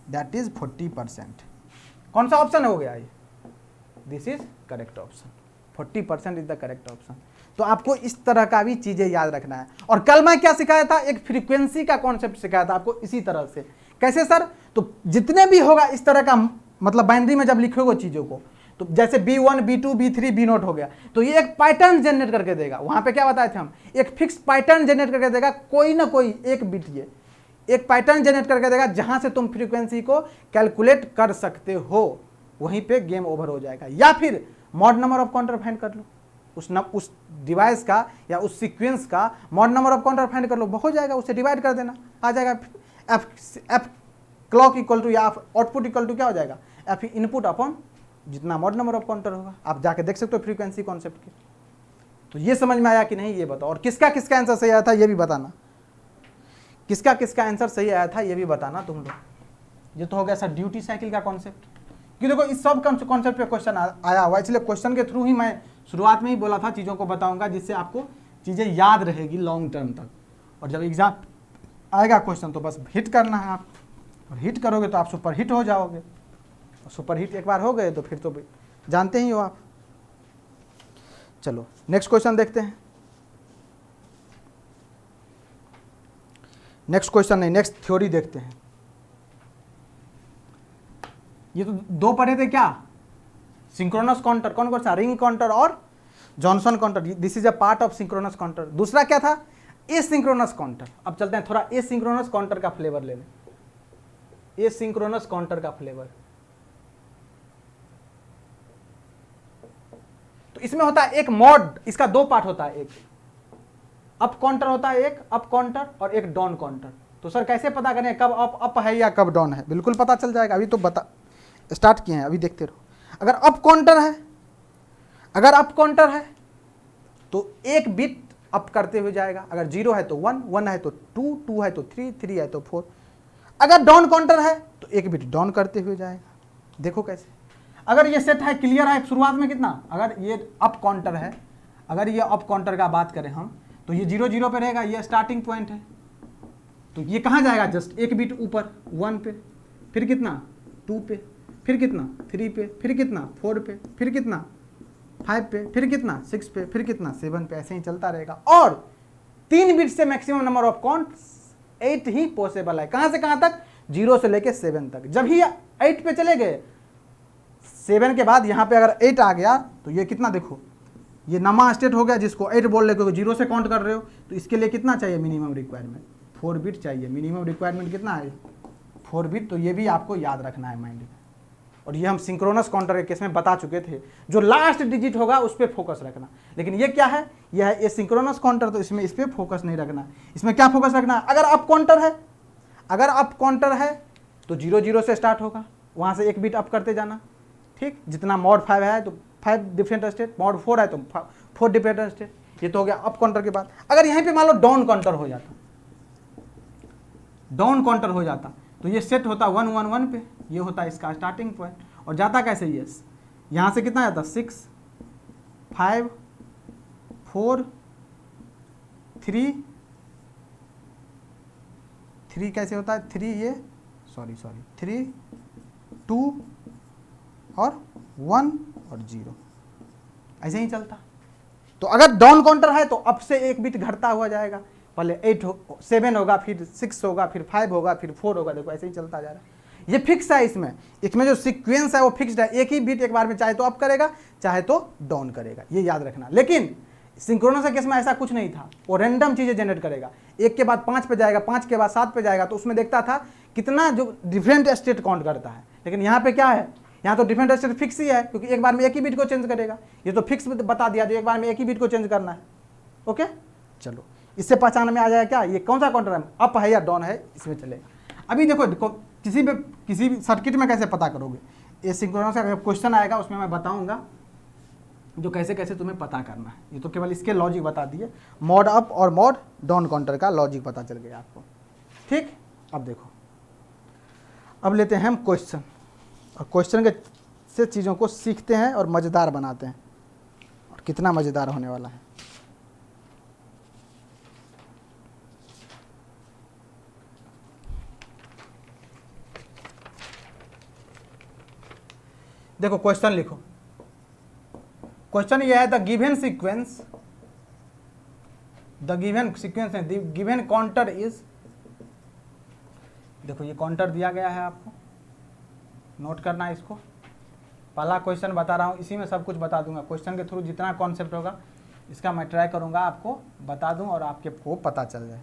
that is 40%। कौन सा ऑप्शन हो गया ये, this is correct option, 40% is the correct option. तो आपको इस तरह का भी चीजें याद रखना है। और कल मैं क्या सिखाया था, एक फ्रीक्वेंसी का कॉन्सेप्ट सिखाया था आपको इसी तरह से। कैसे सर, तो जितने भी होगा इस तरह का, मतलब बाइनरी में जब लिखोगे चीजों को, तो जैसे B1 B2 B3 B0 हो गया, तो ये एक पैटर्न जनरेट करके देगा। वहां पे क्या बताए थे हम, एक फिक्स पैटर्न जनरेट करके देगा, कोई ना कोई एक बिट, ये एक पैटर्न जनरेट करके देगा जहां से तुम फ्रीक्वेंसी को कैलकुलेट कर सकते हो, वहीं पे गेम ओवर हो जाएगा। या फिर mod number of counter find कर लो, उस डिवाइस का या उस सीक्वेंस का mod number of counter find कर लो, हो जाएगा, उससे डिवाइड कर देना, आ जाएगा एफ क्लॉक इक्वल टू या आउटपुट इक्वल टू क्या हो जाएगा, एफ इनपुट अपॉन जितना मॉड नंबर ऑफ काउंटर होगा। आप जाके देख सकते हो फ्रीक्वेंसी कॉन्सेप्ट की। तो ये समझ में आया कि नहीं ये बताओ, और किसका किसका आंसर सही आया था ये भी बताना, किसका किसका आंसर सही आया था ये भी बताना तुम लोग। ये तो हो गया सर ड्यूटी साइकिल का कॉन्सेप्ट। क्योंकि देखो इस सब कॉन्सेप्ट पे क्वेश्चन आया हुआ, इसलिए क्वेश्चन के थ्रू ही मैं शुरुआत में ही बोला था चीज़ों को बताऊंगा, जिससे आपको चीज़ें याद रहेगी लॉन्ग टर्म तक। और जब एग्जाम आएगा क्वेश्चन तो बस हिट करना है आप, और हिट करोगे तो आप सुपर हिट हो जाओगे। और सुपर हिट एक बार हो गए तो फिर तो जानते ही हो आप। चलो नेक्स्ट क्वेश्चन देखते हैं। नेक्स्ट क्वेश्चन नहीं, नेक्स्ट थ्योरी देखते हैं। ये तो 2 पढ़े थे क्या, सिंक्रोनस काउंटर, कौन कौन सा, रिंग काउंटर और Johnson counter, this is a part of synchronous counter. दूसरा क्या था, एसिंक्रोनस काउंटर। अब चलते हैं थोड़ा एसिंक्रोनस काउंटर का फ्लेवर लेने, एसिंक्रोनस काउंटर का फ्लेवर। तो इसमें होता है एक मॉड, इसका 2 पार्ट होता है, एक अप काउंटर होता है, एक अप काउंटर और एक डाउन काउंटर। तो सर कैसे पता करें कब अप है या कब डाउन है, बिल्कुल पता चल जाएगा, अभी तो बता स्टार्ट किए हैं, अभी देखते रहो। अगर अप काउंटर है, अगर अप काउंटर है तो एक बिट अप करते हुए जाएगा, अगर 0 है तो 1, 1 है तो 2, 2 है तो 3, 3 है तो 4। अगर डाउन काउंटर है तो एक बिट डाउन करते हुए जाएगा। देखो कैसे, अगर ये सेट है, क्लियर है शुरुआत में कितना, अगर ये अप काउंटर है, अगर ये अप काउंटर का बात करें हम, तो ये 0 0 पे रहेगा, ये स्टार्टिंग पॉइंट है, तो ये कहाँ जाएगा, जस्ट एक बिट ऊपर 1 पे, फिर कितना 2 पे, फिर कितना 3 पे, फिर कितना 4 पे, फिर कितना 5 पे, फिर कितना 6 पे, फिर कितना 7 पे, ऐसे ही चलता रहेगा। और 3 बिट से maximum number of count 8 he possible है। कहाँ से कहाँ तक, 0 से लेके 7 तक। जब ही 8 पे चले गए, 7 के बाद यहाँ पे अगर 8 आ गया तो ये कितना, देखो ये नमा स्टेट हो गया, जिसको 8 बोल रहे हो, 0 से काउंट कर रहे हो, तो इसके लिए कितना चाहिए मिनिमम रिक्वायरमेंट, 4 बिट चाहिए। मिनिमम रिक्वायरमेंट कितना है, 4 बिट। तो ये भी आपको याद रखना है माइंड में। और ये हम सिंक्रोनस काउंटर के केस में बता चुके थे, जो लास्ट डिजिट होगा उस पर फोकस रखना। लेकिन ये क्या है, यह है सिंक्रोनस काउंटर, तो इसमें इस पर फोकस नहीं रखना। इसमें क्या फोकस रखना है, अगर अप काउंटर है, अगर अप काउंटर है तो 0 0 से स्टार्ट होगा, वहाँ से एक बिट अप करते जाना, ठीक। जितना मॉड 5 है तो 5 डिफरेंट स्टेट, मॉड 4 है तो 4 डिफरेंट स्टेट, ये तो हो गया अप काउंटर के बाद। अगर यहीं पे मान लो डाउन काउंटर हो जाता, डाउन काउंटर हो जाता तो ये सेट होता 111 पे, ये होता इसका स्टार्टिंग पॉइंट, और जाता कैसे ये यहाँ से कितना जाता 6 5 4 3 कैसे होता है 3 ये सॉरी 3 2 और 1 और 0 ऐसे ही चलता। तो अगर डाउन काउंटर है तो अप से एक बिट घटता हुआ जाएगा, पहले 7 होगा, फिर 6 होगा, फिर 5 होगा, फिर 4 होगा, देखो ऐसे ही चलता जा रहा है। ये फिक्स है, इसमें जो सीक्वेंस है वो फिक्स्ड है, एक ही बीट एक बार में चाहे तो अप करेगा चाहे तो डाउन करेगा, ये याद रखना। लेकिन सिंक्रोनस के केस में ऐसा कुछ नहीं था, वो रैंडम चीजें जनरेट करेगा, 1 के बाद 5 पे जाएगा, 5 के बाद 7 पे जाएगा, तो उसमें देखता था कितना जो डिफरेंट स्टेट काउंट करता है। लेकिन यहाँ पे क्या है, यहाँ तो डिफरेंट स्टेट फिक्स ही है, क्योंकि एक बार में एक ही बीट को चेंज करेगा, ये तो फिक्स बता दिया जो एक बार में एक ही बीट को चेंज करना है। ओके चलो, इससे पहचान में आ जाएगा क्या ये कौन सा काउंटर है, अप है या डाउन है, इसमें चलेगा। अभी देखो किसी भी सर्किट में कैसे पता करोगे, ये सिंक्रोनस का क्वेश्चन आएगा उसमें मैं बताऊंगा जो कैसे कैसे तुम्हें पता करना है। ये तो केवल इसके लॉजिक बता दिए, मॉड अप और मॉड डाउन काउंटर का लॉजिक पता चल गया आपको। ठीक, अब देखो, अब लेते हैं हम क्वेश्चन, और क्वेश्चन के से चीज़ों को सीखते हैं और मज़ेदार बनाते हैं, और कितना मज़ेदार होने वाला है। देखो क्वेश्चन लिखो, क्वेश्चन ये है द गिवन सीक्वेंस है, द गिवन काउंटर इज, देखो ये काउंटर दिया गया है, आपको नोट करना है इसको। पहला क्वेश्चन बता रहा हूँ, इसी में सब कुछ बता दूंगा, क्वेश्चन के थ्रू जितना कॉन्सेप्ट होगा इसका मैं ट्राई करूंगा आपको बता दूं और आपके को पता चल जाए।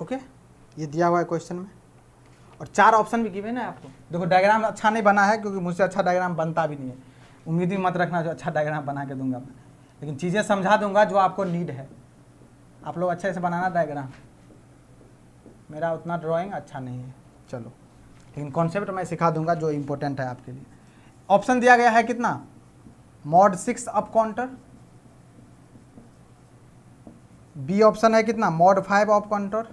ओके, ये दिया हुआ है क्वेश्चन में, और 4 ऑप्शन भी गिवन है आपको। देखो डायग्राम अच्छा नहीं बना है, क्योंकि मुझसे अच्छा डायग्राम बनता भी नहीं है, उम्मीद ही मत रखना जो अच्छा डायग्राम बना के दूंगा मैं, लेकिन चीज़ें समझा दूंगा जो आपको नीड है। आप लोग अच्छे से बनाना डायग्राम, मेरा उतना ड्राइंग अच्छा नहीं है, चलो, लेकिन कॉन्सेप्ट मैं सिखा दूंगा जो इम्पोर्टेंट है आपके लिए। ऑप्शन दिया गया है कितना, mod 6 up counter, B option है कितना, mod 5 up counter,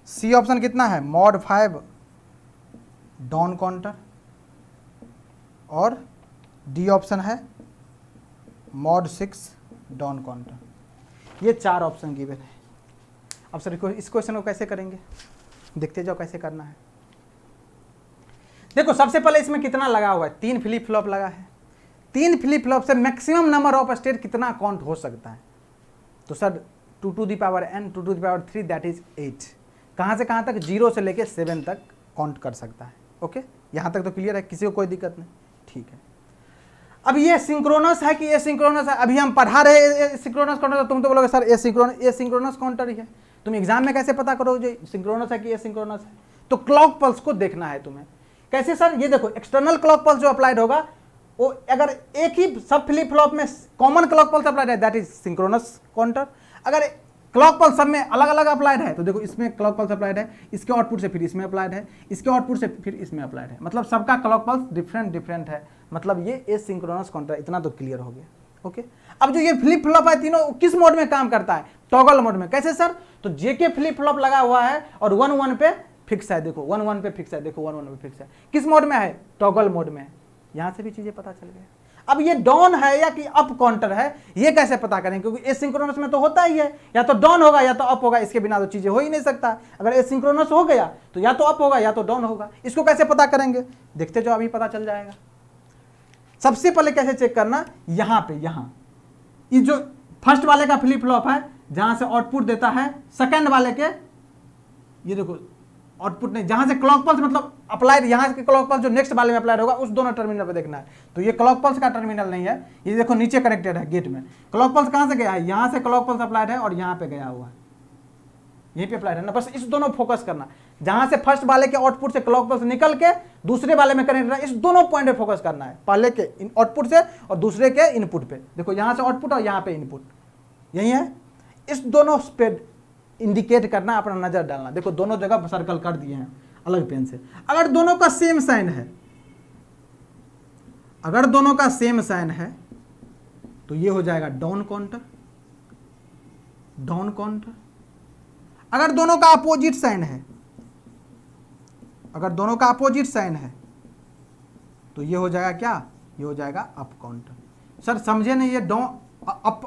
C option कितना है, मॉड 5 डाउन काउंटर, और डी ऑप्शन है मॉड 6 डाउन काउंटर। ये 4 ऑप्शन गिवन है। अब सर इस क्वेश्चन को कैसे करेंगे, देखते जाओ कैसे करना है। देखो सबसे पहले इसमें कितना लगा हुआ है, 3 फ्लिप फ्लॉप लगा है, 3 फ्लिप फ्लॉप से मैक्सिमम नंबर ऑफ स्टेट कितना काउंट हो सकता है। तो sir 2 to the power n 2 to the power 3 that is 8, कहाँ से कहाँ तक, 0 से लेके 7 तक काउंट कर सकता है। ओके, यहाँ तक तो क्लियर है, किसी को कोई दिक्कत नहीं, ठीक है। अब ये सिंक्रोनस है कि एसिंक्रोनस है, अभी हम पढ़ा रहे सिंक्रोनस काउंटर, तुम तो बोलोगे सर एसिंक्रोनस काउंटर ही है, तुम एग्जाम में कैसे पता करोगे सिंक्रोनस है कि एसिंक्रोनस है। तो क्लॉक पल्स को देखना है तुम्हें, कैसे सर, ये देखो एक्सटर्नल क्लॉक पल्स जो अप्लाइड होगा वो अगर एक ही सब फ्लिप फ्लॉप में कॉमन क्लॉक पल्स अप्लाइड है दैट इज सिंक्रोनस काउंटर। अगर क्लॉक पल्स सब में अलग अलग अप्लाइड है तो देखो इसमें क्लॉक पल्स अप्लाइड है, इसके आउटपुट से फिर इसमें अप्लाइड है, इसके आउटपुट से फिर इसमें अप्लाइड है, मतलब सबका क्लॉक पल्स डिफरेंट है, मतलब ये एसिंक्रोनस काउंटर। इतना तो क्लियर हो गया। ओके, अब जो ये फ्लिप फ्लॉप है तीनों किस मोड में काम करता है, टॉगल मोड में। कैसे सर, तो जेके फ्लिप फ्लॉप लगा हुआ है और 1 1 पे फिक्स है, देखो 1 1 पे फिक्स है, देखो 1 1 पे फिक्स है, किस मोड में है, टॉगल मोड में है। यहाँ से भी चीज़ें पता चल गया। अब ये डाउन है या कि अप काउंटर है, ये कैसे पता करें, क्योंकि एसिंक्रोनस में तो होता ही है, या तो डाउन होगा या तो अप होगा, इसके बिना तो चीज़ें हो ही नहीं सकता। अगर एसिंक्रोनस हो गया तो या तो अप होगा या तो डाउन होगा। इसको कैसे पता करेंगे, देखते जो अभी पता चल जाएगा। सबसे पहले कैसे चेक करना, यहाँ पे, यहाँ ये जो फर्स्ट वाले का फ्लिप फ्लॉप है जहाँ से आउटपुट देता है, सेकंड वाले के, ये देखो आउटपुट नहीं, जहां से क्लॉक पल्स मतलब अप्लाइड, यहाँ के क्लॉक पल्स जो नेक्स्ट वाले में अप्लाइड होगा उस दोनों टर्मिनल पे देखना है। तो ये क्लॉक पल्स का टर्मिनल नहीं है, ये देखो नीचे कनेक्टेड है गेट में। क्लॉक पल्स कहाँ से गया है, यहाँ से क्लॉक पल्स अप्लाइड है और यहाँ पे गया हुआ है, यहीं पे अप्लाइड है ना। बस इस दोनों फोकस करना, जहां से फर्स्ट वाले के आउटपुट से क्लॉक पल्स निकल के दूसरे वाले में कनेक्ट है, इस दोनों पॉइंट पे फोकस करना है, पहले के आउटपुट से और दूसरे के इनपुट पे। देखो यहाँ से आउटपुट और यहाँ पे इनपुट, यही है, इस दोनों पे इंडिकेट करना, अपना नजर डालना। देखो दोनों जगह सर्कल कर दिए हैं अलग पेन से। अगर दोनों का सेम साइन है, अगर दोनों का सेम साइन है तो ये हो जाएगा डाउन काउंटर, डाउन काउंटर। अगर दोनों का अपोजिट साइन है, अगर दोनों का अपोजिट साइन है तो ये हो जाएगा क्या, ये हो जाएगा अप काउंटर। सर समझे नहीं, ये डाउन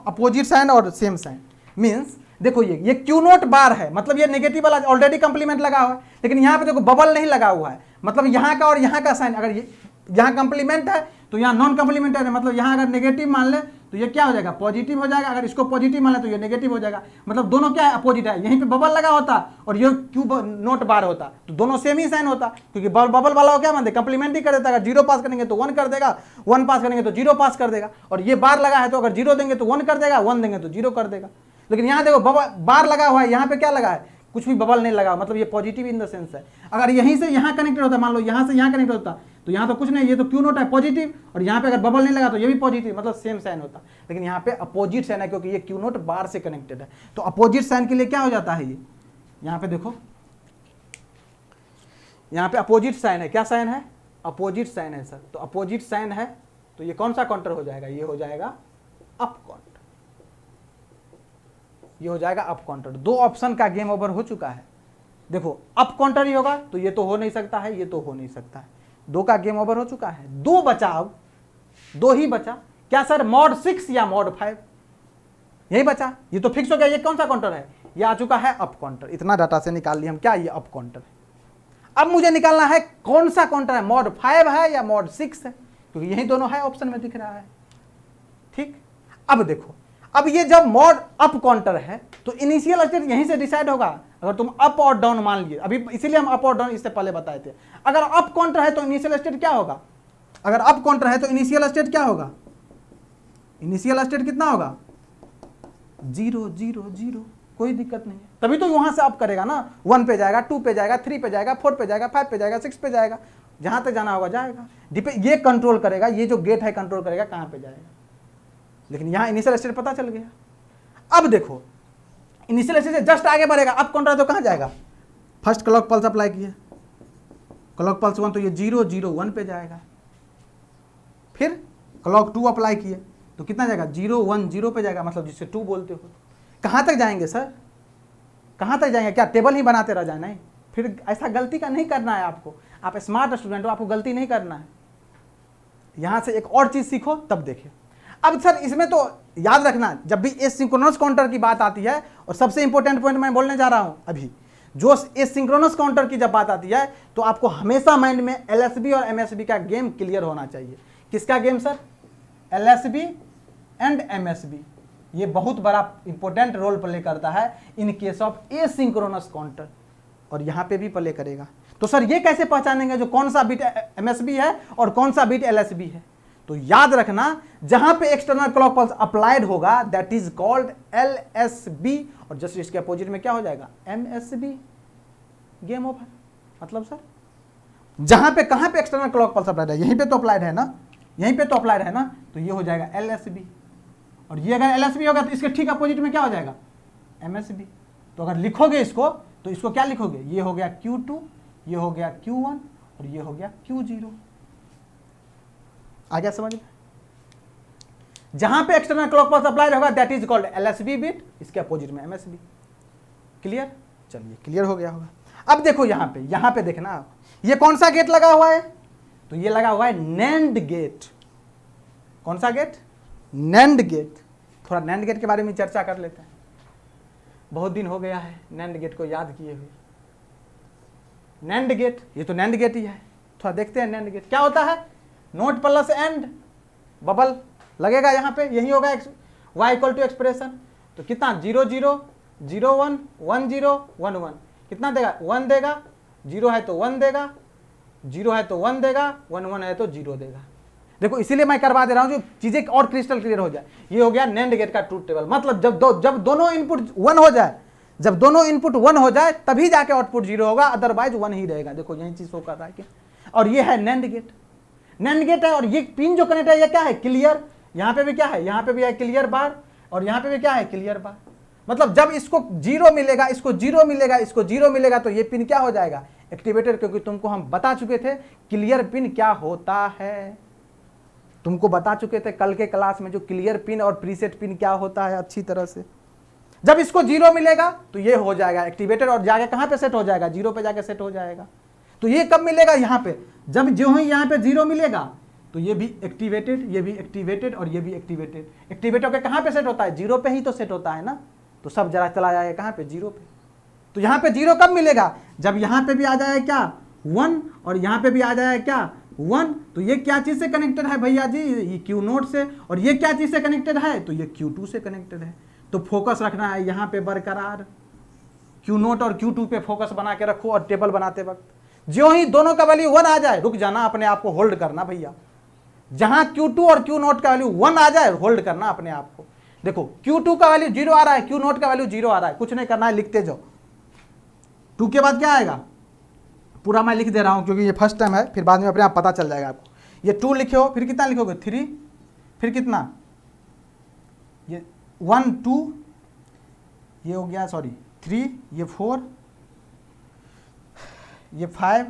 अपोजिट साइन और सेम साइन मींस, देखो ये क्यू नोट बार है, मतलब ये नेगेटिव वाला ऑलरेडी कंप्लीमेंट लगा हुआ है, लेकिन यहाँ पे देखो बबल नहीं लगा हुआ है, मतलब यहाँ का और यहाँ का साइन, अगर ये यहाँ कंप्लीमेंट है तो यहाँ नॉन कंप्लीमेंट है, मतलब यहाँ अगर नेगेटिव मान ले तो ये क्या हो जाएगा, पॉजिटिव हो जाएगा। अगर इसको पॉजिटिव मान ले तो ये नेगेटिव हो जाएगा, मतलब दोनों क्या है, अपोजिट है। यहीं पे बबल लगा होता और ये क्यू नोट बार होता तो दोनों सेम ही साइन होता, क्योंकि बबल वाला को क्या मानते, कंप्लीमेंट ही कर देता। अगर 0 पास करेंगे तो 1 कर देगा, 1 पास करेंगे तो 0 पास कर देगा, और ये बार लगा है तो अगर 0 देंगे तो 1 कर देगा, 1 देंगे तो 0 कर देगा। लेकिन यहाँ देखो बार लगा हुआ है, यहाँ पे क्या लगा है, कुछ भी बबल नहीं लगा, मतलब ये पॉजिटिव इन द सेंस है। अगर यहीं से यहाँ कनेक्टेड होता, मान लो यहाँ से यहाँ कनेक्ट होता तो यहाँ तो कुछ नहीं, ये तो क्यू नोट है पॉजिटिव, और यहाँ पे अगर बबल नहीं लगा तो ये भी पॉजिटिव, मतलब सेम साइन होता। लेकिन यहाँ पे अपोजिट साइन है, क्योंकि ये क्यू नोट बार से कनेक्टेड है। तो अपोजिट साइन के लिए क्या हो जाता है, ये यहाँ पे देखो, यहाँ पे अपोजिट साइन है, क्या साइन है, अपोजिट साइन है सर। तो अपोजिट साइन है तो ये कौन सा काउंटर हो जाएगा, ये हो जाएगा अप काउंटर, ये हो जाएगा अप काउंटर। 2 ऑप्शन का गेम ओवर हो चुका है। देखो अप काउंटर ही होगा तो ये तो हो नहीं सकता है, ये तो हो नहीं सकता है, 2 का गेम ओवर हो चुका है। 2 बचा, अब 2 ही बचा, क्या सर, mod 6 या mod 5, यही बचा। ये तो फिक्स हो गया, ये कौन सा काउंटर है, ये आ चुका है अप काउंटर। इतना डाटा से निकाल लिया हम, क्या ये अप काउंटर है। अब मुझे निकालना है कौन सा काउंटर है, mod 5 है या mod 6 है, क्योंकि यही दोनों है, ऑप्शन में दिख रहा है। ठीक, अब देखो, अब ये जब मॉड अप काउंटर है तो इनिशियल स्टेट यहीं से डिसाइड होगा। अगर तुम अप और डाउन मान लिए, अभी इसीलिए हम अप और डाउन इससे पहले बताए थे। अगर अप काउंटर है तो इनिशियल स्टेट क्या होगा, अगर अप काउंटर है तो इनिशियल स्टेट क्या होगा, इनिशियल स्टेट कितना होगा, 0 0 0, कोई दिक्कत नहीं है। तभी तो वहां से अप करेगा ना, 1 पे जाएगा, 2 पे जाएगा, 3 पे जाएगा, 4 पे जाएगा, 5 पे जाएगा, 6 पे जाएगा, जहां तक जाना होगा जाएगा। ये कंट्रोल करेगा, ये जो गेट है कंट्रोल करेगा कहां पे जाएगा। लेकिन यहां इनिशियल स्टेट पता चल गया। अब देखो इनिशियल स्टेट से जस्ट आगे बढ़ेगा, अप काउंटर तो कहां जाएगा, फर्स्ट क्लॉक पल्स अप्लाई किया, क्लॉक पल्स 1 तो ये 0 0 1 पे जाएगा। फिर क्लॉक 2 अप्लाई किए तो कितना जाएगा, 0 1 0 पे जाएगा, मतलब जिससे 2 बोलते हो। कहां तक जाएंगे सर, कहां तक जाएंगे, क्या टेबल ही बनाते रह जाना है। फिर ऐसा गलती का नहीं करना है आपको, आप स्मार्ट स्टूडेंट हो, आपको गलती नहीं करना है। यहां से एक और चीज सीखो तब देखिए। अब सर इसमें तो याद रखना, जब भी एसिंक्रोनस काउंटर की बात आती है, और सबसे इंपॉर्टेंट पॉइंट मैं बोलने जा रहा हूं अभी, जो एसिंक्रोनस काउंटर की जब बात आती है तो आपको हमेशा माइंड में एलएसबी और एमएसबी का गेम क्लियर होना चाहिए। किसका game sir, LSB and MSB. ये बहुत बड़ा इंपॉर्टेंट रोल प्ले करता है in case of asynchronous counter, और यहां पे भी प्ले करेगा। तो सर ये कैसे पहचानेंगे जो कौन सा बिट एमएसबी है और कौन सा बिट एलएसबी है। तो याद रखना, जहां पे एक्सटर्नल क्लॉक पल्स अप्लाइड होगा दैट इज कॉल्ड एलएसबी, और जस्ट इसके अपोजिट में क्या हो जाएगा, एमएसबी। Game over. मतलब सर जहां पे कहां पे एक्सटर्नल क्लॉक पल्स अप्लाइड है, यहीं पे तो अप्लाइड है ना, यहीं पे तो अप्लाइड है ना, तो ये हो जाएगा एलएसबी। और ये अगर एलएसबी होगा तो इसके ठीक अपोजिट में क्या हो जाएगा, एमएसबी। तो अगर लिखोगे इसको तो इसको क्या लिखोगे, ये हो गया Q2, ये हो गया Q1 और ये हो गया Q0। आ गया समझ में। जहां पे एक्सटर्नल क्लॉक पल्स अप्लाइड होगा that is called LSB bit, इसके अपोजिट में एमएसबी। क्लियर, चलिए क्लियर हो गया होगा। अब देखो यहां पे देखना, ये कौन सा गेट लगा हुआ है, तो ये लगा हुआ है नैंड गेट। कौन सा गेट? NAND gate. थोड़ा नैंड गेट के बारे में चर्चा कर लेते हैं, बहुत दिन हो गया है नैंड गेट को याद किए हुए। नैंड गेट, ये तो नैंड गेट ही है। थोड़ा देखते हैं नैंड गेट क्या होता है। नोट प्लस एंड बबल लगेगा यहाँ पे, यही होगा y इक्वल टू एक्सप्रेशन। तो कितना 0 0 0 1 1 0 1 1 कितना देगा? 1 देगा। 0 है तो 1 देगा, 0 है तो 1 देगा, 1 1 है तो 0 देगा। देखो इसीलिए मैं करवा दे रहा हूं जो चीजें और क्रिस्टल क्लियर हो जाए। ये हो गया नैंड गेट का ट्रूथ टेबल। मतलब जब दोनों इनपुट 1 हो जाए, जब दोनों इनपुट 1 हो जाए तभी जाके आउटपुट 0 होगा, अदरवाइज 1 ही रहेगा। देखो यही चीज शो कर रहा है कि, और ये है नैंड गेट। नैंड गेट है और ये पिन जो कनेक्ट है ये क्या है? क्लियर। यहाँ पे भी क्या है? यहाँ पे भी है क्लियर बार, और यहाँ पे भी क्या है? क्लियर बार। मतलब जब इसको 0 मिलेगा, इसको 0 मिलेगा, इसको 0 मिलेगा, तो ये पिन क्या हो जाएगा? एक्टिवेटेड। क्योंकि तुमको हम बता चुके थे क्लियर पिन क्या होता है, तुमको बता चुके थे कल के क्लास में जो क्लियर पिन और प्रीसेट पिन क्या होता है अच्छी तरह से। जब इसको 0 मिलेगा तो ये हो जाएगा एक्टिवेटेड और जाके कहां पे सेट हो जाएगा? 0 पे जाके सेट हो जाएगा। तो ये कब मिलेगा? यहाँ पे। जब जो ही यहाँ पे 0 मिलेगा तो ये भी एक्टिवेटेड, ये भी एक्टिवेटेड और ये भी एक्टिवेटेड। एक्टिवेट होकर कहां पे सेट होता है? 0 पे ही तो सेट होता है ना। तो सब जरा चला जाएगा कहां पे? 0 पे। तो यहाँ पे 0 कब मिलेगा? जब यहाँ पे भी आ जाएगा क्या? 1, और यहाँ पे भी आ जाएगा क्या? 1। तो ये क्या चीज से कनेक्टेड है भैया जी? ये क्यू नोट से। और ये क्या चीज से कनेक्टेड है? तो ये Q2 से कनेक्टेड है। तो फोकस रखना है यहाँ पे बरकरार, क्यू नोट और Q2 पे फोकस बना के रखो। और टेबल बनाते वक्त जो ही दोनों का वैल्यू 1 आ जाए, रुक जाना, अपने आप को होल्ड करना भैया। जहां Q2 और Q नोट का वैल्यू 1 आ जाए, होल्ड करना अपने आप को। देखो Q2 का वैल्यू 0 आ रहा है, Q नोट का वैल्यू 0 आ रहा है, कुछ नहीं करना है, लिखते जाओ। 2 के बाद क्या आएगा? पूरा मैं लिख दे रहा हूं क्योंकि ये फर्स्ट टाइम है, फिर बाद में अपने आप पता चल जाएगा आपको। ये 2 लिखे हो, फिर कितना लिखोगे? 3, फिर कितना? ये 1 2, ये हो गया, सॉरी 3, ये 4, ये 5,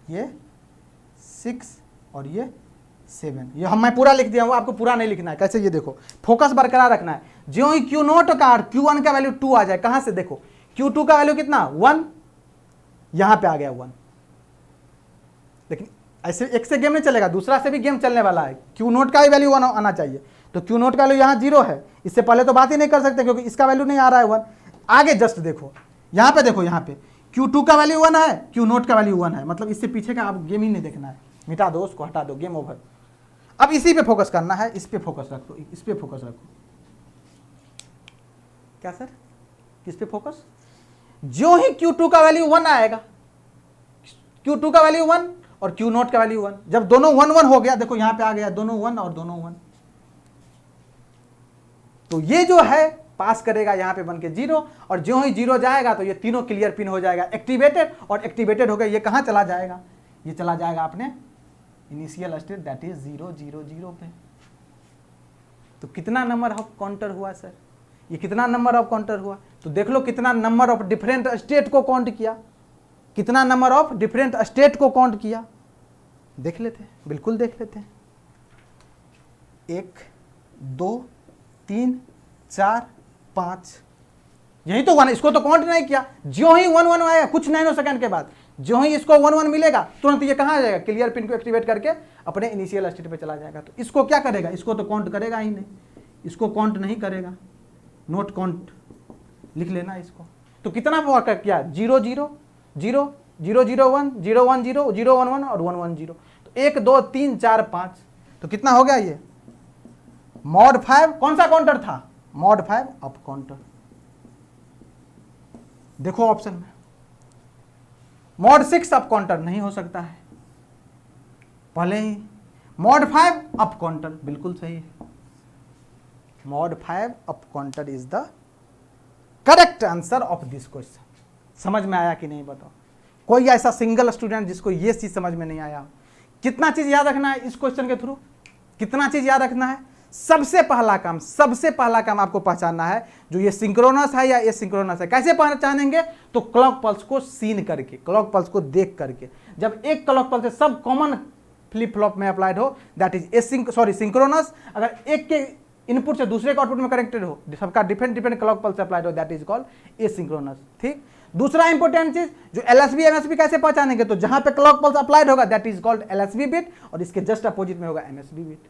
ये 6 और ये 7। ये मैं पूरा लिख दिया हूँ, आपको पूरा नहीं लिखना है। कैसे? ये देखो, फोकस बरकरार रखना है। जो ही Q नोट का और Q1 का वैल्यू 2 आ जाए, कहां से? देखो Q2 का वैल्यू कितना? 1, यहां पे आ गया 1। लेकिन ऐसे एक से गेम नहीं चलेगा, दूसरा से भी गेम चलने वाला है। Q नोट का भी वैल्यू 1 आना चाहिए। तो Q नोट का वैल्यू यहाँ 0 है, इससे पहले तो बात ही नहीं कर सकते क्योंकि इसका वैल्यू नहीं आ रहा है 1। आगे जस्ट देखो, यहाँ पे देखो, यहाँ पे Q2 का वैल्यू 1 है, Q नोट का वैल्यू 1 है। मतलब इससे पीछे का आप गेम ही नहीं देखना है, मिटा दो उसको, हटा दो, गेम ओवर। अब इसी पे फोकस करना है, इस पे फोकस रखो, इस पे फोकस रखो। क्या सर? किस पे फोकस? जो ही Q2 का वैल्यू 1 आएगा, Q2 का वैल्यू 1 और Q नोट का वैल्यू 1, जब दोनों 1 1 हो गया, देखो यहां पे आ गया दोनों 1 और दोनों 1, तो ये जो है पास करेगा यहाँ पे बन के 0। और जो ही 0 जाएगा तो ये तीनों क्लियर पिन हो जाएगा एक्टिवेटेड, और एक्टिवेटेड हो गया, ये कहाँ चला जाएगा? ये चला जाएगा अपने इनिशियल स्टेट, दैट इज 0 0 0 पे। तो कितना नंबर ऑफ काउंटर हुआ सर? ये कितना नंबर ऑफ काउंटर हुआ? तो देख लो कितना नंबर ऑफ डिफरेंट स्टेट को काउंट किया, कितना नंबर ऑफ डिफरेंट स्टेट को काउंट किया। देख लेते हैं, बिल्कुल देख लेते हैं। 1 2 3 4 5, यही तो 1, इसको तो काउंट नहीं किया। जो ही 1 1 आया, कुछ नैनो सेकंड के बाद जो ही इसको 1 1 मिलेगा, तुरंत ये कहाँ आ जाएगा? क्लियर पिन को एक्टिवेट करके अपने इनिशियल स्टेट पे चला जाएगा। तो इसको क्या करेगा? इसको तो काउंट करेगा ही नहीं, इसको काउंट नहीं करेगा, नोट काउंट लिख लेना इसको। तो कितना वर्क किया? 0 0 0 0 0 1 0 1 0 0 1 1 और 1 1 0। तो 1 2 3 4 5, तो कितना हो गया ये? मॉड 5 कौन सा काउंटर था? Mod 5 up counter. देखो ऑप्शन में, मॉड 6 अप काउंटर नहीं हो सकता है, पहले ही मॉड 5 अप काउंटर बिल्कुल सही है। Mod 5 up counter is the correct answer of this question. समझ में आया कि नहीं बताओ? कोई ऐसा सिंगल स्टूडेंट जिसको ये चीज समझ में नहीं आया? कितना चीज याद रखना है इस क्वेश्चन के थ्रू? कितना चीज याद रखना है? सबसे पहला काम आपको पहचानना है जो ये सिंक्रोनस है या ये सिंक्रोनस है। कैसे पहचानेंगे? तो क्लॉक पल्स को सीन करके, क्लॉक पल्स को देख करके। जब एक क्लॉक पल्स से सब कॉमन फ्लिप फ्लॉप में अप्लाइड हो, दैट इज सिंक्रोनस। अगर एक के इनपुट से दूसरे के आउटपुट में कनेक्टेड हो, सबका different different clock pulse applied हो, दैट इज कॉल्ड एसिंक्रोनस। ठीक, दूसरा इंपॉर्टेंट चीज जो एलएसबी एमएसबी कैसे पहचानेंगे, तो जहां पे क्लॉक पल्स अप्लाइड होगा that is called LSB bit और इसके जस्ट अपोजिट में होगा एमएसबी बिट।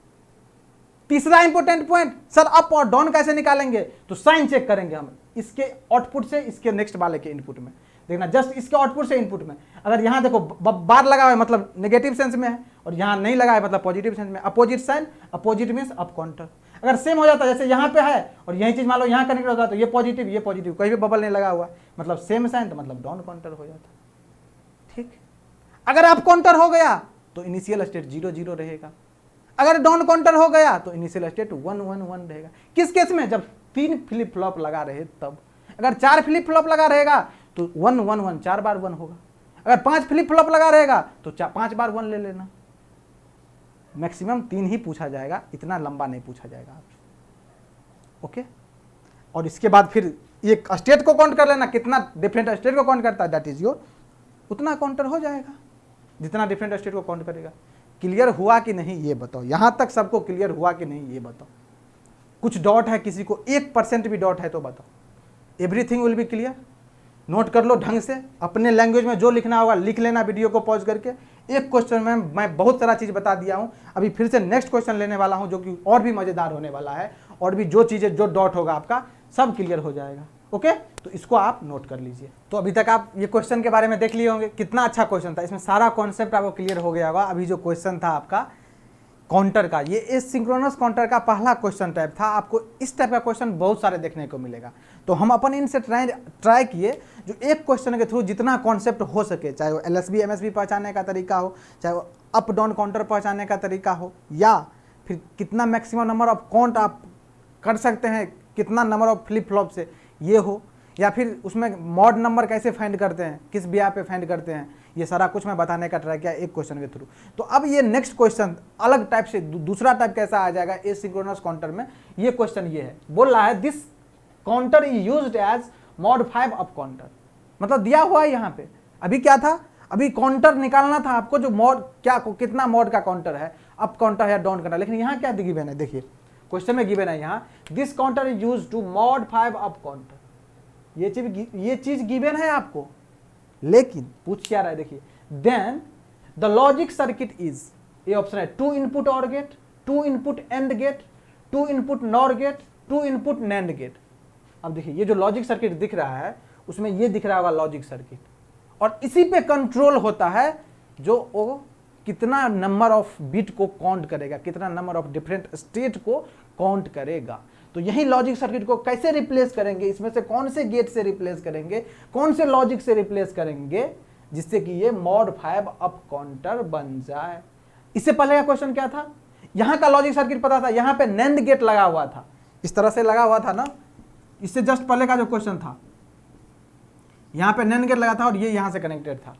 तीसरा इंपॉर्टेंट पॉइंट, सर अप और डाउन कैसे निकालेंगे, तो साइन चेक करेंगे हम इसके आउटपुट से इसके नेक्स्ट वाले के इनपुट में। देखना जस्ट इसके आउटपुट से इनपुट में, अगर यहाँ देखो बार लगा हुआ है मतलब नेगेटिव सेंस में है और यहाँ नहीं लगा है मतलब पॉजिटिव सेंस में, opposite sign, opposite means up counter. अगर सेम हो जाता है जैसे यहाँ पे है और यही चीज मान लो यहाँ कनेक्ट होता है तो ये पॉजिटिव कहीं भी बबल नहीं लगा हुआ मतलब सेम साइन, तो मतलब डाउन काउंटर हो जाता। ठीक, अगर अप काउंटर हो गया तो इनिशियल स्टेट 0 0 रहेगा, अगर डाउन काउंटर हो गया तो इनिशियल स्टेट 1 1 1 रहेगा। किस केस में, जब 3 फ्लिप फ्लॉप लगा रहे तब। अगर 4 फ्लिप फ्लॉप लगा रहेगा तो 1 1 1 4 बार 1 होगा, अगर 5 फ्लिप फ्लॉप लगा रहेगा तो 5 बार 1 ले लेना। मैक्सिमम 3 ही पूछा जाएगा, इतना लंबा नहीं पूछा जाएगा आप। ओके, और इसके बाद फिर एक स्टेट को काउंट कर लेना, कितना डिफरेंट स्टेट को काउंट करता है दैट इज योर, उतना काउंटर हो जाएगा जितना डिफरेंट स्टेट को काउंट करेगा। क्लियर हुआ कि नहीं ये बताओ, यहां तक सबको क्लियर हुआ कि नहीं ये बताओ। कुछ डॉट है, किसी को 1% भी डॉट है तो बताओ। Everything will be clear. Note कर लो ढंग से, अपने लैंग्वेज में जो लिखना होगा लिख लेना वीडियो को पॉज करके। एक क्वेश्चन में मैं बहुत सारा चीज़ बता दिया हूँ, अभी फिर से नेक्स्ट क्वेश्चन लेने वाला हूँ जो कि और भी मज़ेदार होने वाला है, और भी जो चीज़ें जो डॉट होगा आपका सब क्लियर हो जाएगा। ओके, तो इसको आप नोट कर लीजिए। तो अभी तक आप ये क्वेश्चन के बारे में देख लिए होंगे, कितना अच्छा क्वेश्चन था, इसमें सारा कॉन्सेप्ट आपको क्लियर हो गया होगा। अभी जो क्वेश्चन था आपका काउंटर का, ये एसिंक्रोनस काउंटर का पहला क्वेश्चन टाइप था। आपको इस टाइप का क्वेश्चन बहुत सारे देखने को मिलेगा, तो हम अपन इनसे ट्राई किए जो एक क्वेश्चन के थ्रू जितना कॉन्सेप्ट हो सके, चाहे वो एलएसबी एमएसबी पहचानने का तरीका हो, चाहे वो अप डाउन काउंटर पहचानने का तरीका हो, या फिर कितना मैक्सिमम नंबर ऑफ काउंट आप कर सकते हैं कितना नंबर ऑफ फ्लिप फ्लॉप से ये हो, या फिर उसमें मॉड नंबर कैसे फाइंड करते हैं, किस बिया पे फाइंड करते हैं, ये सारा कुछ मैं बताने का ट्राई किया एक क्वेश्चन के थ्रू। तो अब ये नेक्स्ट क्वेश्चन अलग टाइप से दूसरा टाइप कैसा आ जाएगा एसिंक्रोनस काउंटर में। ये क्वेश्चन ये है, बोल रहा है this counter is used as mod 5 up counter. मतलब दिया हुआ है यहाँ पे, अभी क्या था, अभी काउंटर निकालना था आपको जो मॉड क्या कितना मॉड का काउंटर है, अप काउंटर है डाउन काउंटर, लेकिन यहाँ क्या गिवन है, देखिए क्वेश्चन में गिवन है यहाँ this counter is used to mod 5 up counter. ये चीज गिवन है आपको, लेकिन पूछ क्या रहा है, देखिए then the logic circuit is, ये ऑप्शन है 2 input OR gate, 2 input and gate, 2 input NOR gate, 2 input NAND gate. अब देखिए ये जो लॉजिक सर्किट दिख रहा है उसमें ये दिख रहा होगा लॉजिक सर्किट, और इसी पे कंट्रोल होता है जो वो कितना नंबर ऑफ बिट को काउंट करेगा, कितना नंबर ऑफ डिफरेंट स्टेट को काउंट करेगा। तो यही लॉजिक सर्किट को कैसे रिप्लेस करेंगे, इसमें से कौन से गेट से रिप्लेस करेंगे, कौन से लॉजिक से रिप्लेस करेंगे जिससे कि ये मॉड 5 अप काउंटर बन जाए। इससे पहले का क्वेश्चन क्या था, यहां का लॉजिक सर्किट पता था, यहां पे नैंड गेट लगा हुआ था, इस तरह से लगा हुआ था ना, इससे जस्ट पहले का जो क्वेश्चन था यहां पे नैंड गेट लगा था और ये यहां से कनेक्टेड था।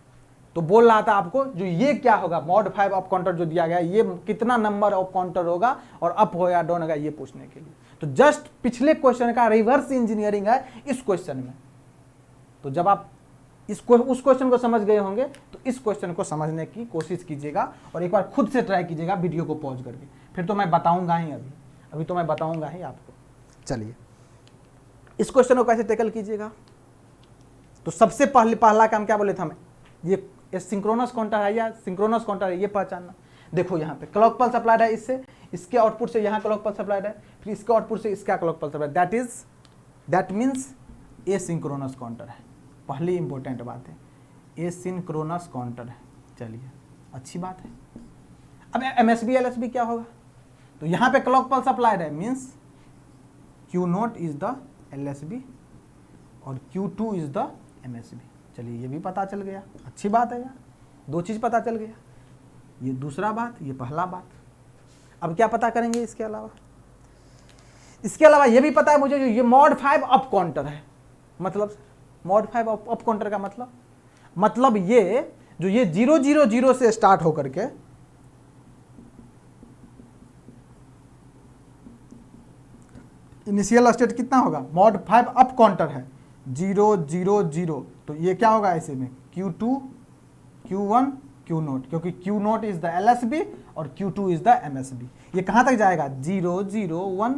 तो बोल रहा था आपको जो ये क्या होगा मॉड 5 अप काउंटर जो दिया गया ये कितना नंबर ऑफ काउंटर होगा और अप हो या डाउन होगा ये पूछने के लिए। तो जस्ट पिछले क्वेश्चन का रिवर्स इंजीनियरिंग है इस क्वेश्चन में। तो जब आप उस क्वेश्चन को समझ गए होंगे तो इस क्वेश्चन को समझने की कोशिश कीजिएगा और एक बार खुद से ट्राई कीजिएगा वीडियो को पॉज करके, फिर तो मैं बताऊंगा ही, अभी तो मैं बताऊंगा ही आपको। चलिए इस क्वेश्चन को कैसे टैकल कीजिएगा, तो सबसे पहला काम क्या बोले थे हम, ये सिंक्रोनस काउंटर है या सिंक्रोनस काउंटर है ये पहचानना। देखो यहाँ पे क्लॉक पल्स अप्लाइड है, इससे इसके आउटपुट से यहाँ क्लॉक पल्स अप्लाइड है, फिर इसके आउटपुट से इसका clock pulse applied, that means asynchronous counter है। पहली इंपॉर्टेंट बात है एसिंक्रोनस काउंटर है। चलिए अच्छी बात है। अब एमएसबी एलएसबी क्या होगा, तो यहाँ पे क्लॉक पल्स अप्लाइड है means Q0 is the LSB और Q2 इज द एमएसबी। चलिए ये भी पता चल गया, अच्छी बात है यार, दो चीज पता चल गया, ये दूसरा बात ये पहला बात। अब क्या पता करेंगे इसके अलावा, इसके अलावा ये भी पता है मुझे ये मॉड 5 अप काउंटर है। मतलब मॉड 5 अप काउंटर का मतलब ये जो ये 000 से स्टार्ट होकर के इनिशियल स्टेट कितना होगा, मॉड 5 अप काउंटर है 000, तो ये क्या होगा ऐसे में Q2 Q1 Q0, क्योंकि Q0 इज द LSB और Q2 इज द MSB। ये कहां तक जाएगा 0 0 1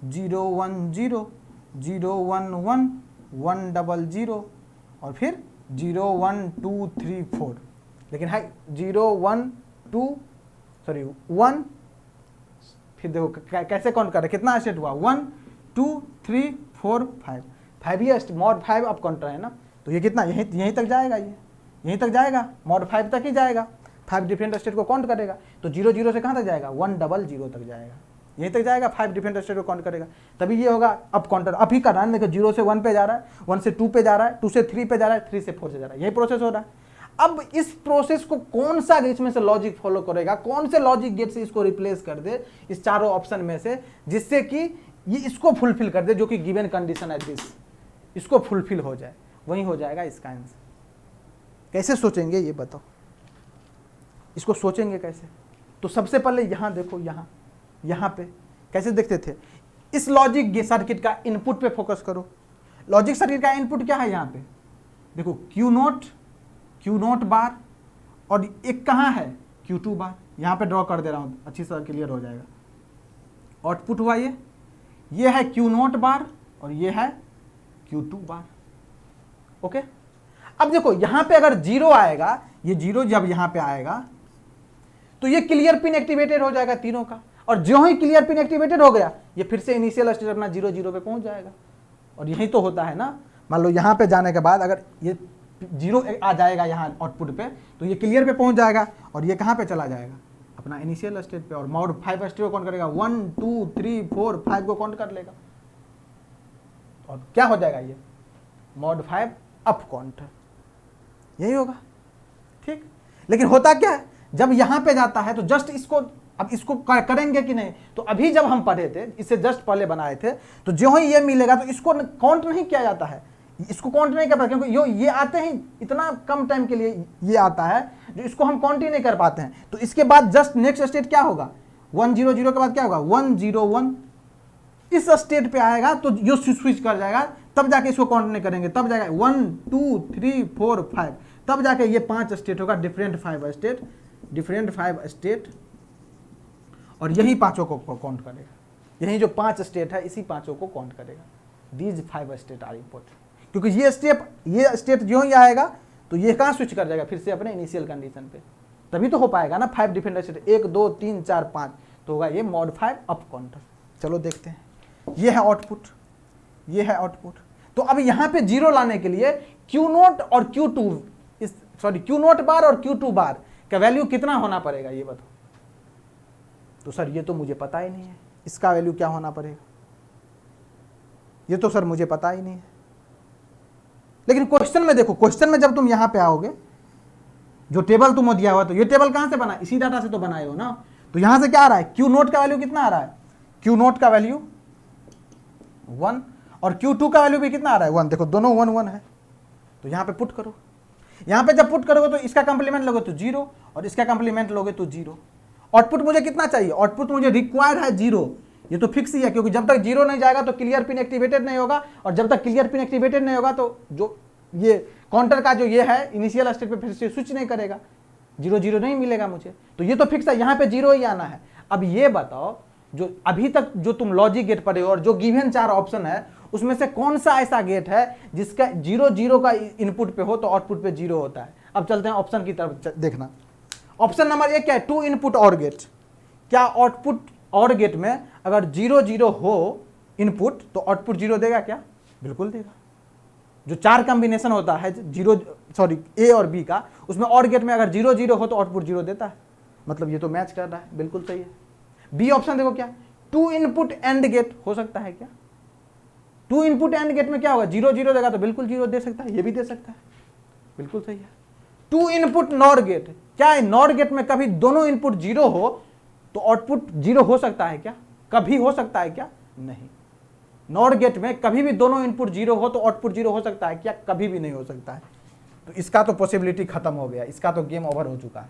0 1 0 0 1 1 1 0 0 और फिर 0 1 2 3 4, लेकिन है 0 1 2 सॉरी 1, फिर देखो कैसे काउंट कर रहे, कितना स्टेट हुआ 1 2 3 4 5, 5 ही मॉड 5 अब काउंटर है ना, तो ये कितना यहीं तक जाएगा, ये यहीं तक जाएगा, मॉड 5 तक ही जाएगा, 5 डिफरेंट स्टेट को काउंट करेगा, तो 0 0 से कहाँ तक जाएगा 1 0 0 तक जाएगा, यहीं तक जाएगा, 5 डिफरेंट स्टेट को काउंट करेगा, तभी ये होगा अप काउंटर। अप ही कर रहा है, देखो 0 से 1 पे जा रहा है, 1 से 2 पे जा रहा है, 2 से 3 पे जा रहा है, 3 से 4 से जा रहा है, यही प्रोसेस हो रहा है। अब इस प्रोसेस को कौन सा इसमें से लॉजिक फॉलो करेगा, कौन से लॉजिक गेट से इसको रिप्लेस कर दे इस चारों ऑप्शन में से, जिससे कि ये इसको फुलफिल कर दे, जो कि गिवन कंडीशन है दिस, इसको फुलफिल हो जाए, वही हो जाएगा इसका आंसर। कैसे सोचेंगे ये बताओ, इसको सोचेंगे कैसे? तो सबसे पहले यहां देखो, यहां पे कैसे देखते थे, इस लॉजिक सर्किट का इनपुट पे फोकस करो। लॉजिक सर्किट का इनपुट क्या है, यहां पे देखो Q नोट बार, और एक कहां है Q2 बार, यहां पे ड्रॉ कर दे रहा हूं अच्छी तरह क्लियर हो जाएगा। आउटपुट हुआ ये है Q नोट बार और ये है Q2 बार। ओके, अब देखो यहां पे अगर 0 आएगा, ये 0 जब यहां पे आएगा तो ये क्लियर पिन एक्टिवेटेड हो जाएगा तीनों का, और जो ही क्लियर पिन एक्टिवेटेड हो गया ये फिर से इनिशियल स्टेट अपना 0 0 पे पहुंच जाएगा। और यही तो होता है ना, मान लो यहां पे जाने के बाद अगर ये 0 आ जाएगा यहाँ आउटपुट पे, तो ये क्लियर पे पहुंच जाएगा और ये कहाँ पे चला जाएगा अपना इनिशियल स्टेट पे, और मॉड 5 स्टेट को काउंट करेगा, 1 2 3 4 5 को काउंट कर लेगा, और क्या हो जाएगा ये मॉड 5 अप काउंटर, यही होगा। ठीक, लेकिन होता क्या है, जब यहां पे जाता है तो जस्ट इसको, अब इसको करेंगे कि नहीं, तो अभी जब हम पढ़े थे, इससे जस्ट पहले बनाए थे, तो जो ही ये मिलेगा तो इसको काउंट नहीं किया जाता है, इसको काउंट नहीं कर पाते, क्योंकि ये आते हैं इतना कम टाइम के लिए ये आता है जो इसको हम काउंट ही नहीं कर पाते हैं। तो इसके बाद जस्ट नेक्स्ट स्टेट क्या होगा, 1 0 0 के बाद क्या होगा 1 0 1, इस स्टेट पे आएगा तो ये स्विच कर जाएगा, तब जाके इसको काउंट नहीं करेंगे, तब जाएगा 1 2 3 4 5, तब जाके ये 5 स्टेट होगा, डिफरेंट 5 स्टेट, और यही पांचों को काउंट करेगा, यही जो 5 स्टेट है इसी पांचों को काउंट करेगा। दीज 5 स्टेट आर इंपॉर्टेंट, क्योंकि ये स्टेट जो ही आएगा तो ये कहाँ स्विच कर जाएगा फिर से अपने इनिशियल कंडीशन पे, तभी तो हो पाएगा ना 5 डिफरेंट स्टेट, 1 2 3 4 5, तो होगा ये मॉड 5 अप काउंटर। चलो देखते हैं, ये है आउटपुट, ये है आउटपुट। तो अब यहाँ पे 0 लाने के लिए Q नोट और Q2, Q नोट बार और Q2 बार का वैल्यू कितना होना पड़ेगा ये बताओ। तो सर ये तो मुझे पता ही नहीं है, इसका वैल्यू क्या होना पड़ेगा, ये तो सर मुझे पता ही नहीं है। लेकिन क्वेश्चन में देखो, क्वेश्चन में जब तुम यहां पे आओगे, जो टेबल तुम दिया हुआ, तो ये टेबल कहां से बना, इसी डाटा से तो बनाए हो ना, तो यहां से क्या आ रहा है, Q नोट का वैल्यू कितना आ रहा है, Q नोट का वैल्यू 1, और Q2 का वैल्यू भी कितना आ रहा है 1, देखो दोनों 1 1 है, तो यहां पे पुट करो। यहां पे जब पुट करोगे तो इसका कंप्लीमेंट लोगे तो 0, और इसका कंप्लीमेंट लोगे तो 0। आउटपुट मुझे कितना चाहिए, आउटपुट मुझे रिक्वायर्ड है 0, ये तो फिक्स ही है, क्योंकि जब तक 0 नहीं जाएगा तो क्लियर पिन एक्टिवेटेड नहीं होगा, और जब तक क्लियर पिन एक्टिवेटेड नहीं होगा तो जो ये काउंटर का जो ये है इनिशियल स्टेट पे फिर से स्विच नहीं करेगा, 0 0 नहीं मिलेगा मुझे, तो ये तो फिक्स है, यहाँ पे 0 ही आना है। अब ये बताओ, जो अभी तक जो तुम लॉजिक गेट पढ़े हो और जो गिवन 4 ऑप्शन है, उसमें से कौन सा ऐसा गेट है जिसका 0 0 का इनपुट पे हो तो आउटपुट पे 0 होता है। अब चलते हैं ऑप्शन की तरफ देखना। ऑप्शन नंबर 1 क्या है, 2 इनपुट और गेट। क्या आउटपुट और गेट में अगर 0 0 हो इनपुट तो आउटपुट 0 देगा क्या, बिल्कुल देगा। जो 4 कॉम्बिनेशन होता है ए और बी का, उसमें और गेट में अगर 0 0 हो तो आउटपुट 0 देता है, मतलब ये तो मैच कर रहा है, बिल्कुल सही है। बी ऑप्शन देखो क्या, 2 इनपुट एंड गेट हो सकता है क्या, 2 इनपुट एंड गेट में क्या होगा, 0 0 देगा तो बिल्कुल 0 दे सकता है, ये भी दे सकता है, बिल्कुल सही है। 2 इनपुट नॉर गेट, क्या है नॉर गेट में कभी दोनों इनपुट 0 हो तो आउटपुट 0 हो सकता है क्या, कभी हो सकता है क्या, नहीं। नॉर गेट में कभी भी दोनों इनपुट 0 हो तो आउटपुट 0 हो सकता है क्या, कभी भी नहीं हो सकता है। तो इसका तो पॉसिबिलिटी खत्म हो गया, इसका तो गेम ओवर हो चुका है,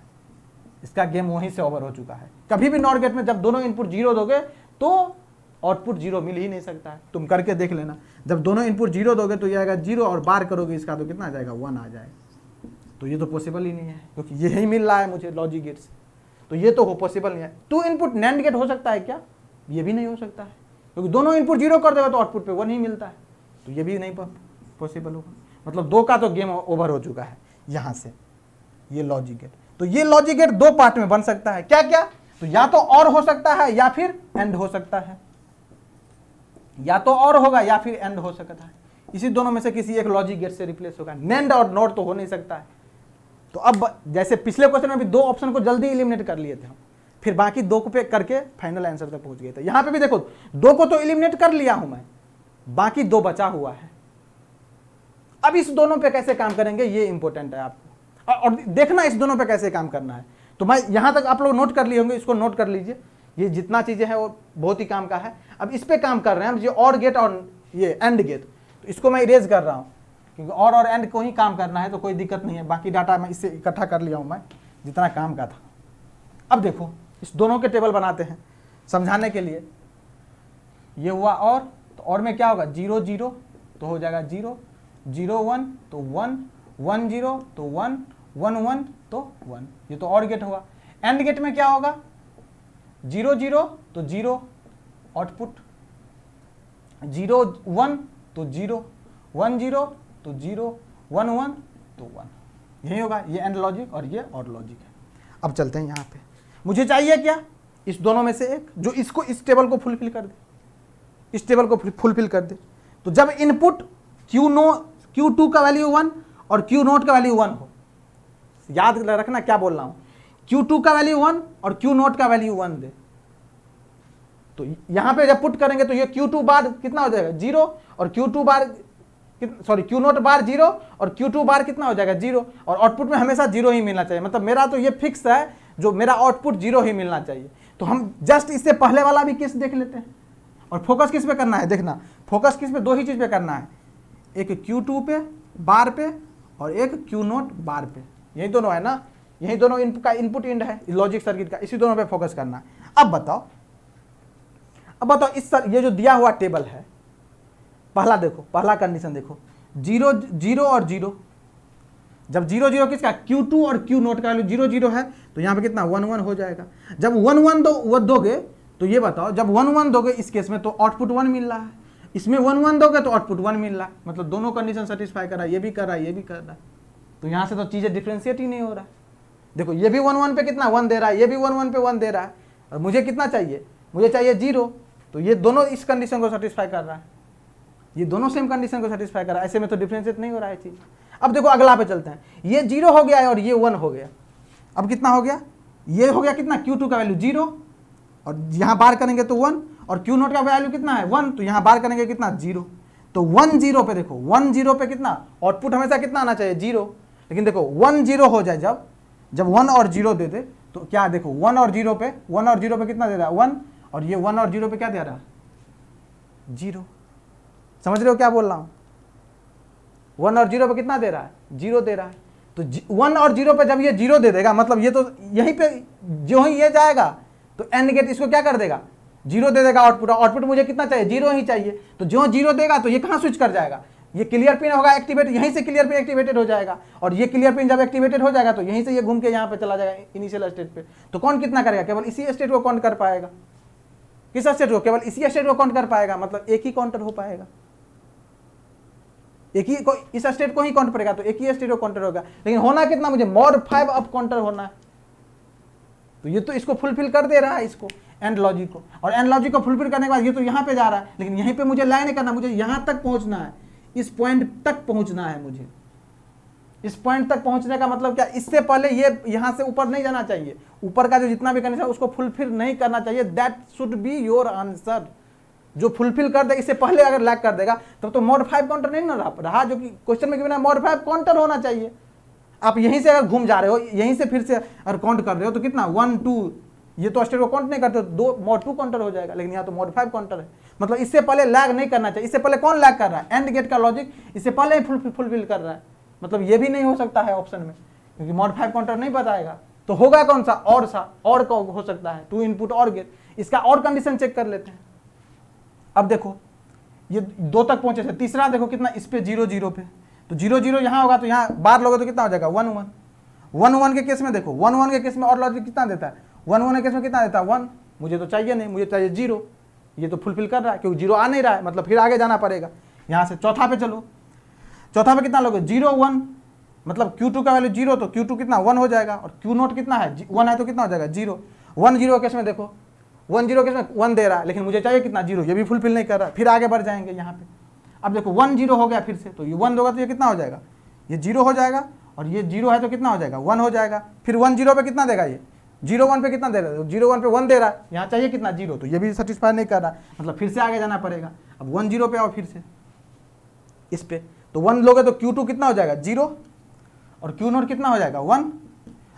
इसका गेम वहीं से ओवर हो चुका है। कभी भी नॉर गेट में जब दोनों इनपुट 0 दोगे तो आउटपुट 0 मिल ही नहीं सकता है, तुम करके देख लेना। जब दोनों इनपुट 0 दोगे तो ये आएगा 0, और बार करोगे इसका तो कितना आ जाएगा, 1 आ जाएगा। तो ये तो पॉसिबल ही नहीं है, क्योंकि यही मिल रहा है मुझे लॉजिक गेट से, तो ये तो पॉसिबल नहीं है। 2 इनपुट नैंड गेट हो सकता है क्या, ये भी नहीं हो सकता है, क्योंकि दोनों इनपुट 0 कर देगा तो आउटपुट पे 1 ही मिलता है, तो ये भी नहीं पॉसिबल होगा। मतलब 2 का तो गेम ओवर हो चुका है यहाँ से, ये लॉजिक गेट। तो ये लॉजिक गेट 2 पार्ट में बन सकता है, क्या क्या? तो या तो और हो सकता है या फिर एंड हो सकता है, या तो और होगा या फिर एंड हो सकता है। इसी दोनों में से किसी एक लॉजिक गेट से रिप्लेस होगा। नेंड और नॉट तो हो नहीं सकता है। तो अब जैसे पिछले क्वेश्चन में भी 2 ऑप्शन को जल्दी एलिमिनेट कर लिए थे हम, फिर बाकी 2 को पे करके फाइनल आंसर तक पहुंच गए थे। यहां पे भी देखो 2 को तो एलिमिनेट कर लिया हूं मैं, बाकी 2 बचा हुआ है। अब इस दोनों पे कैसे काम करेंगे ये इंपॉर्टेंट है आपको, और देखना इस दोनों पे कैसे काम करना है। तो मैं यहां तक आप लोग नोट कर लिए होंगे, इसको नोट कर लीजिए। ये जितना चीजें हैं वो बहुत ही काम का है। अब इस पे काम कर रहे हैं हम, ये और गेट और ये एंड गेट, तो इसको मैं इरेज कर रहा हूं क्योंकि और एंड को ही काम करना है, तो कोई दिक्कत नहीं है। बाकी डाटा मैं इससे इकट्ठा कर लिया हूं मैं, जितना काम का था। अब देखो इस दोनों के टेबल बनाते हैं समझाने के लिए। ये हुआ और, तो और में क्या होगा? 0 0 तो हो जाएगा 0, 0 1 तो 1, 1 0 तो 1, 1 1 तो 1। ये तो और गेट हुआ। एंड गेट में क्या होगा? 0 0 तो 0 आउटपुट, 0 1 तो 0, 1 0 तो 0, 1 1 तो 1। यही होगा, ये एंड लॉजिक और ये और लॉजिक है। अब चलते हैं यहाँ पे। मुझे चाहिए क्या? इस दोनों में से एक जो इसको इस टेबल को फुलफिल कर दे, इस टेबल को फुलफिल कर दे। तो जब इनपुट Q2 का वैल्यू 1 और Q0 का वैल्यू 1 हो, याद रखना क्या बोल रहा हूं, Q2 का वैल्यू 1 और Q0 का वैल्यू 1 दे, तो यहां पे जब पुट करेंगे तो ये Q2 बार कितना हो जाएगा? 0, और Q2 बार Q0 बार 0 और Q2 बार कितना हो जाएगा? 0। और आउटपुट में हमेशा 0 ही मिलना चाहिए। मतलब मेरा तो ये फिक्स है, जो मेरा आउटपुट 0 ही मिलना चाहिए। तो हम जस्ट इससे पहले वाला भी केस देख लेते हैं। और फोकस किस पे करना है? देखना, फोकस किस पे? 2 ही चीज पे करना है, एक Q2 पे बार पे और एक Q0 बार पे। यही दोनों है ना, यही दोनों इनपुट इंड है लॉजिक सर्किट का, इसी दोनों पे फोकस करना है। अब बताओ इस ये जो दिया हुआ टेबल है, पहला देखो, पहला कंडीशन देखो, 0 0 और 0। जब 0 0 किसका? Q2 और Q0 का वैल्यू 0 0 है, तो यहाँ पे कितना? 1 1 हो जाएगा। जब 1 1 दोगे तो ये बताओ, जब 1 1 दोगे इस केस में तो आउटपुट 1 मिल रहा है, इसमें 1 1 दोगे तो आउटपुट 1 मिल रहा है। मतलब दोनों कंडीशन सेटिस्फाई कर रहा है, ये भी कर रहा है, ये भी कर रहा है। तो यहाँ से तो चीजें डिफ्रेंशिएट ही नहीं हो रहा है। देखो ये भी 1 1 पे कितना? 1 दे रहा है, ये भी 1 1 पे 1 दे रहा है, और मुझे कितना चाहिए? मुझे चाहिए 0। तो ये दोनों इस कंडीशन को सेटिस्फाई कर रहा है, ये दोनों सेम कंडीशन को सेटिस्फाई कर रहा है। ऐसे में तो डिफरेंशिएट नहीं हो रहा है चीज। अब देखो अगला पे चलते हैं। ये 0 हो गया है और ये 1 हो गया। अब कितना हो गया? ये हो गया कितना? Q2 का वैल्यू 0, और यहाँ बार करेंगे तो 1, और Q0 का वैल्यू कितना है? 1, तो यहाँ बार करेंगे कितना? 0। तो 1 0 पे देखो, 1 0 पे कितना? आउटपुट हमेशा कितना आना चाहिए? 0। लेकिन देखो 1 0 हो जाए, जब 1 और 0 दे दे तो क्या? देखो 1 और 0 पे कितना दे रहा है? 1, और ये 1 और 0 पे क्या दे रहा है? 0। समझ रहे हो क्या बोल रहा हूं? 1 और 0 पे कितना दे रहा है? 0 दे रहा है। तो 1 और 0 पे जब ये 0 दे देगा, मतलब ये तो यहीं पे जो ही ये जाएगा तो एंड गेट इसको क्या कर देगा? 0 दे देगा आउटपुट मुझे कितना चाहिए? 0 ही चाहिए। तो जो 0 देगा तो ये कहां स्विच कर जाएगा? ये क्लियर पिन होगा एक्टिवेट, यहीं से क्लियर पिन एक्टिवेटेड हो जाएगा, और ये क्लियर पिन जब एक्टिवेटेड हो जाएगा तो यहीं से ये घूम के यहाँ पे चला जाएगा इनिशियल स्टेट पे। तो कौन कितना करेगा? केवल इसी स्टेट को काउंट कर पाएगा। किस स्टेट को? केवल इसी स्टेट को काउंट कर पाएगा, मतलब एक ही काउंटर हो पाएगा, एक ही इस स्टेट को ही काउंट करेगा, तो एक ही स्टेट को काउंटर होगा। लेकिन होना कितना? मुझे mod 5 अप काउंटर होना है। तो ये तो इसको फुलफिल कर दे रहा है, इसको एंड लॉजिक को, और एंड लॉजिक को फुलफिल करने के बाद ये तो यहाँ पे जा रहा है, लेकिन यहीं पे मुझे लाइन नहीं करना, मुझे यहाँ तक पहुँचना है, इस पॉइंट तक पहुँचना है मुझे। इस पॉइंट तक पहुँचने का मतलब क्या? इससे पहले ये यहाँ से ऊपर नहीं जाना चाहिए, ऊपर का जो जितना भी कंडीशन है उसको फुलफिल नहीं करना चाहिए। That should be your answer. जो फुलफिल कर दे, इससे पहले अगर लैग कर देगा तब तो mod 5 काउंटर नहीं ना रहा, जो कि क्वेश्चन में गिवन है mod 5 काउंटर होना चाहिए। आप यहीं से अगर घूम जा रहे हो, यहीं से फिर से अगर काउंट कर रहे हो तो कितना? 1 2, ये तो स्टेट को काउंट नहीं करते, 2 mod 2 काउंटर हो जाएगा, लेकिन यहाँ तो mod 5 काउंटर है। मतलब इससे पहले लैग नहीं करना चाहिए। इससे पहले कौन लैग कर रहा है? एंड गेट का लॉजिक इससे पहले ही फुलफिल कर रहा है। मतलब ये भी नहीं हो सकता है ऑप्शन में, क्योंकि mod 5 काउंटर नहीं बताएगा। तो होगा कौन सा? और का हो सकता है, 2 इनपुट और गेट। इसका और कंडीशन चेक कर लेते हैं। अब देखो ये 2 तक पहुंचे थे, तीसरा देखो कितना? इस पे 0 0 पे, तो 0 0 यहाँ होगा, तो यहाँ बार लोगे तो कितना हो जाएगा? 1 1। 1 1 के केस में देखो, 1 1 के केस में और लॉजिक कितना देता है? 1 1 के केस में कितना देता है? 1। मुझे तो चाहिए नहीं, मुझे चाहिए 0। ये तो फुलफिल कर रहा है क्योंकि जीरो आ नहीं रहा है, मतलब फिर आगे जाना पड़ेगा। यहाँ से चौथा पे चलो, चौथा पे कितना लोगे 0 1, मतलब Q2 का वैल्यू 0 तो Q2 कितना 1 हो जाएगा, और Q0 कितना है 1 है तो कितना हो जाएगा 0। 1 0 केस में देखो 1 0 केस में 1 दे रहा है, लेकिन मुझे चाहिए कितना 0, ये भी फुलफिल नहीं कर रहा है, फिर आगे बढ़ जाएंगे यहाँ पे। अब देखो 1 0 हो गया फिर से, तो ये 1 होगा तो ये कितना हो जाएगा, ये 0 हो जाएगा, और ये 0 है तो कितना हो जाएगा 1 हो जाएगा। फिर 1 0 पे कितना देगा, ये 0 1 पे कितना दे रहा है, 0 1 पे 1 दे रहा है, यहाँ चाहिए कितना 0, तो ये भी सेटिस्फाई नहीं कर रहा, मतलब फिर से आगे जाना पड़ेगा। अब 1 0 पे आओ फिर से इस पे, तो 1 लोगे तो Q2 कितना हो जाएगा 0, और Q0 कितना हो जाएगा 1।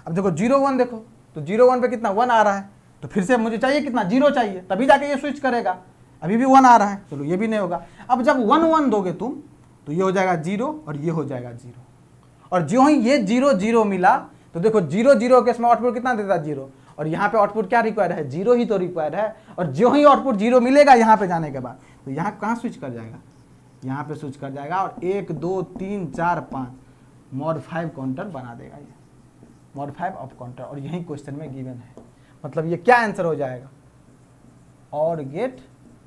अब देखो 0 1 देखो, तो 0 1 पे कितना 1 आ रहा है, तो फिर से मुझे चाहिए कितना 0 चाहिए, तभी जाके ये स्विच करेगा। अभी भी 1 आ रहा है, चलो ये भी नहीं होगा। अब जब 1 1 दोगे तुम, तो ये हो जाएगा 0 और ये हो जाएगा 0, और जो ही ये 0 0 मिला तो देखो 0 0 के इसमें आउटपुट कितना देता है 0, और यहाँ पे आउटपुट क्या रिक्वायर है 0 ही तो रिक्वायर है, और जो ही आउटपुट 0 मिलेगा यहाँ पे जाने के बाद, तो यहाँ कहाँ स्विच कर जाएगा, यहाँ पे स्विच कर जाएगा, और 1 2 3 4 5 मॉड 5 काउंटर बना देगा, ये मॉड 5 अप काउंटर, और यही क्वेश्चन में गिवन है। मतलब ये क्या आंसर हो जाएगा, और gate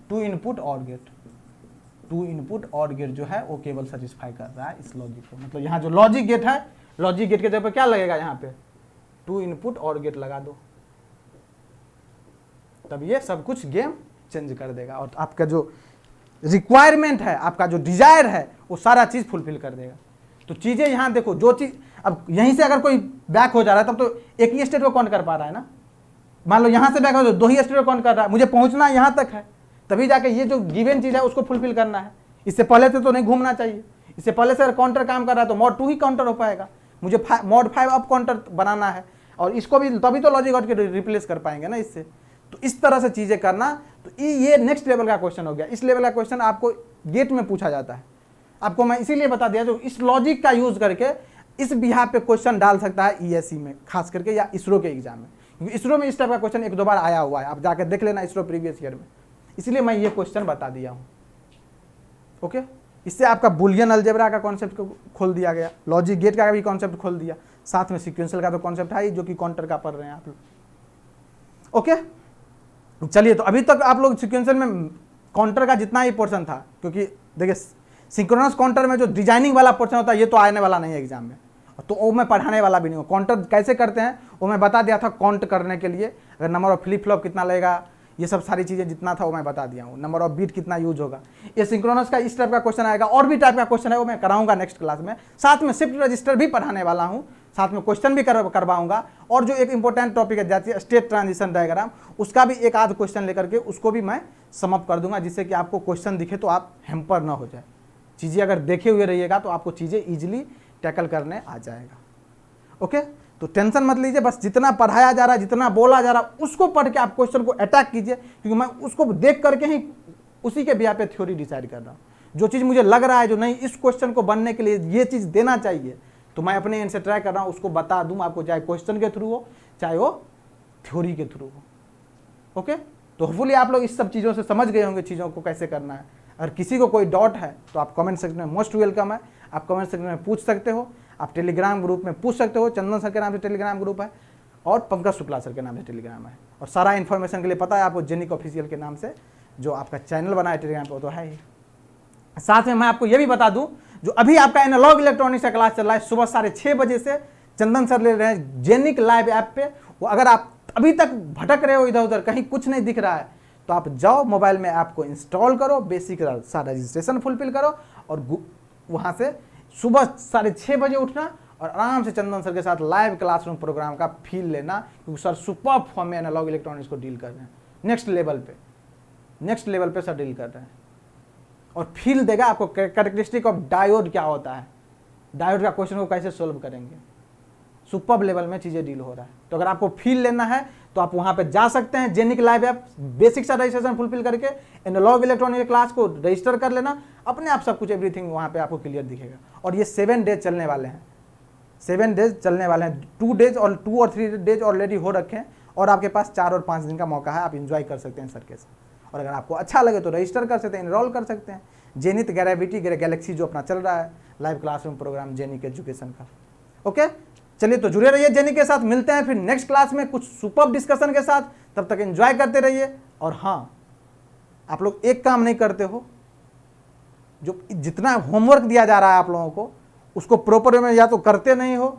2 input OR gate, 2 input OR gate जो है वो केवल सेटिस्फाई कर रहा है इस लॉजिक को। मतलब यहाँ जो लॉजिक गेट है, लॉजिक गेट के जगह पर क्या लगेगा, यहाँ पे 2 इनपुट और गेट लगा दो, तब ये सब कुछ गेम चेंज कर देगा, और आपका जो रिक्वायरमेंट है, आपका जो डिजायर है, वो सारा चीज फुलफिल कर देगा। तो चीजें यहाँ देखो, जो चीज अब यहीं से अगर कोई बैक हो जा रहा है तब तो एक ही स्टेट को काउंट कर पा रहा है ना, मान लो यहाँ से बैक हो तो 2 ही स्टेट को काउंट कर रहा है, मुझे पहुंचना यहाँ तक है, तभी जाके ये जो गिवन चीज है उसको फुलफिल करना है। इससे पहले से तो नहीं घूमना चाहिए, इससे पहले से अगर काउंटर काम कर रहा है तो मॉड 2 ही काउंटर हो पाएगा, मुझे मॉड 5 अप काउंटर बनाना है, और इसको भी तभी तो लॉजिक आउट के रिप्लेस कर पाएंगे ना इससे। तो इस तरह से चीजें करना, तो ये नेक्स्ट लेवल का क्वेश्चन हो गया। इस लेवल का क्वेश्चन आपको गेट में पूछा जाता है, आपको मैं इसीलिए बता दिया जो इस लॉजिक का यूज करके इस बिहार पे क्वेश्चन डाल सकता है ईएससी में, खास करके या इसरो के एग्जाम में, क्योंकि इसरो में इस टाइप का क्वेश्चन 1 2 बार आया हुआ है, आप जाकर देख लेना इसरो प्रीवियस ईयर में, इसलिए मैं ये क्वेश्चन बता दिया हूँ। ओके, इससे आपका बुलियन अलजेब्रा का कॉन्सेप्ट खोल दिया गया, लॉजिक गेट का भी कॉन्सेप्ट खोल दिया, साथ में सीक्वेंशियल का तो कॉन्सेप्ट है जो कि काउंटर का पढ़ रहे हैं आप लोग। ओके, चलिए, तो अभी तक आप लोग सीक्वेंशियल में काउंटर का जितना ही पोर्शन था, क्योंकि देखिए सिंक्रोनस काउंटर में जो डिजाइनिंग वाला पोर्शन होता है ये तो आने वाला नहीं है एग्जाम में, तो वो मैं पढ़ाने वाला भी नहीं हूँ। काउंटर कैसे करते हैं वो मैं बता दिया था, काउंट करने के लिए अगर नंबर ऑफ फ्लिप फ्लॉप कितना लगेगा, ये सब सारी चीज़ें जितना था वो मैं बता दिया हूँ, नंबर ऑफ बीट कितना यूज होगा। ये सिंक्रोनस का इस टाइप का क्वेश्चन आएगा, और भी टाइप का क्वेश्चन है वो मैं कराऊंगा नेक्स्ट क्लास में, साथ में शिफ्ट रजिस्टर भी पढ़ाने वाला हूँ, साथ में क्वेश्चन भी करवाऊंगा, और जो एक इंपॉर्टेंट टॉपिक है जाती है स्टेट ट्रांजिशन डायग्राम, उसका भी एक आध क्वेश्चन लेकर के उसको भी मैं समअप कर दूंगा, जिससे कि आपको क्वेश्चन दिखे तो आप हैम्पर ना हो जाए, चीज़ें अगर देखे हुए रहिएगा तो आपको चीज़ें ईजिली टैकल करने आ जाएगा। ओके, तो टेंशन मत लीजिए, बस जितना पढ़ाया जा रहा है, जितना बोला जा रहा है, उसको पढ़ के आप क्वेश्चन को अटैक कीजिए, क्योंकि मैं उसको देख करके ही उसी के बिहार पे थ्योरी डिसाइड कर रहा हूँ। जो चीज़ मुझे लग रहा है जो नहीं इस क्वेश्चन को बनने के लिए ये चीज़ देना चाहिए, तो मैं अपने एंड से ट्राई कर रहा हूँ, उसको बता दूँ आपको, चाहे क्वेश्चन के थ्रू हो चाहे वो थ्योरी के थ्रू हो। ओके, तो होपफुली आप लोग इस सब चीज़ों से समझ गए होंगे चीज़ों को कैसे करना है। अगर किसी को कोई डाउट है तो आप कमेंट सेक्शन में मोस्ट वेलकम है, आप कमेंट सेक्शन में पूछ सकते हो, आप टेलीग्राम ग्रुप में पूछ सकते हो, चंदन सर के नाम से टेलीग्राम ग्रुप है, और पंकज शुक्ला सर के नाम से टेलीग्राम है, और सारा इन्फॉर्मेशन के लिए पता है आपको जेनिक ऑफिशियल के नाम से जो आपका चैनल बना है टेलीग्राम पर, तो है ही। साथ में मैं आपको ये भी बता दूं, जो अभी आपका एनालॉग इलेक्ट्रॉनिक्स का क्लास चल रहा है सुबह 6:30 बजे से, चंदन सर ले रहे हैं जेनिक लाइव ऐप पे। वो अगर आप अभी तक भटक रहे हो इधर उधर, कहीं कुछ नहीं दिख रहा है, तो आप जाओ मोबाइल में ऐप को इंस्टॉल करो, बेसिक सारा रजिस्ट्रेशन फुलफिल करो, और वहाँ से सुबह 6:30 बजे उठना और आराम से चंदन सर के साथ लाइव क्लासरूम प्रोग्राम का फील लेना, क्योंकि सर सुपर फॉर्म में एनालॉग इलेक्ट्रॉनिक्स को डील कर रहे हैं, नेक्स्ट लेवल पे सर डील कर रहे हैं, और फील देगा आपको कैरेक्टरिस्टिक ऑफ डायोड क्या होता है, डायोड का क्वेश्चन को कैसे सोल्व करेंगे, सुपर लेवल में चीज़ें डील हो रहा है। तो अगर आपको फील लेना है तो आप वहाँ पे जा सकते हैं, जेनिक लाइव ऐप, बेसिक सा रजिस्ट्रेशन फुलफिल करके एनालॉग इलेक्ट्रॉनिक क्लास को रजिस्टर कर लेना, अपने आप सब कुछ एवरीथिंग वहाँ पे आपको क्लियर दिखेगा। और ये 7 डेज चलने वाले हैं, 7 डेज चलने वाले हैं, 2 डेज और 2 और 3 डेज ऑलरेडी हो रखे हैं, और आपके पास 4 और 5 दिन का मौका है, आप इंजॉय कर सकते हैं सर के साथ। और अगर आपको अच्छा लगे तो रजिस्टर कर सकते हैं, इनरोल कर सकते हैं। जेनित ग्रेविटी गैलेक्सी जो अपना चल रहा है live classroom program Genic education का। ओके, चलिए तो जुड़े रहिए जेनिक के साथ, मिलते हैं फिर नेक्स्ट क्लास में कुछ सुपर डिस्कशन के साथ, तब तक एंजॉय करते रहिए। और हाँ, आप लोग एक काम नहीं करते हो, जो जितना होमवर्क दिया जा रहा है आप लोगों को उसको प्रॉपर वे में या तो करते नहीं हो,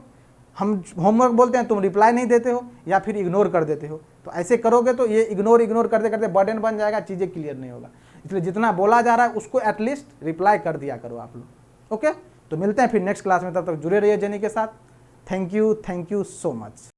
हम होमवर्क बोलते हैं तुम रिप्लाई नहीं देते हो, या फिर इग्नोर कर देते हो। तो ऐसे करोगे तो ये इग्नोर करते करते बर्डन बन जाएगा, चीज़ें क्लियर नहीं होगा। इसलिए जितना बोला जा रहा है उसको एटलीस्ट रिप्लाई कर दिया करो आप लोग। ओके, तो मिलते हैं फिर नेक्स्ट क्लास में, तब तक जुड़े रहिए जेनी के साथ। Thank you so much.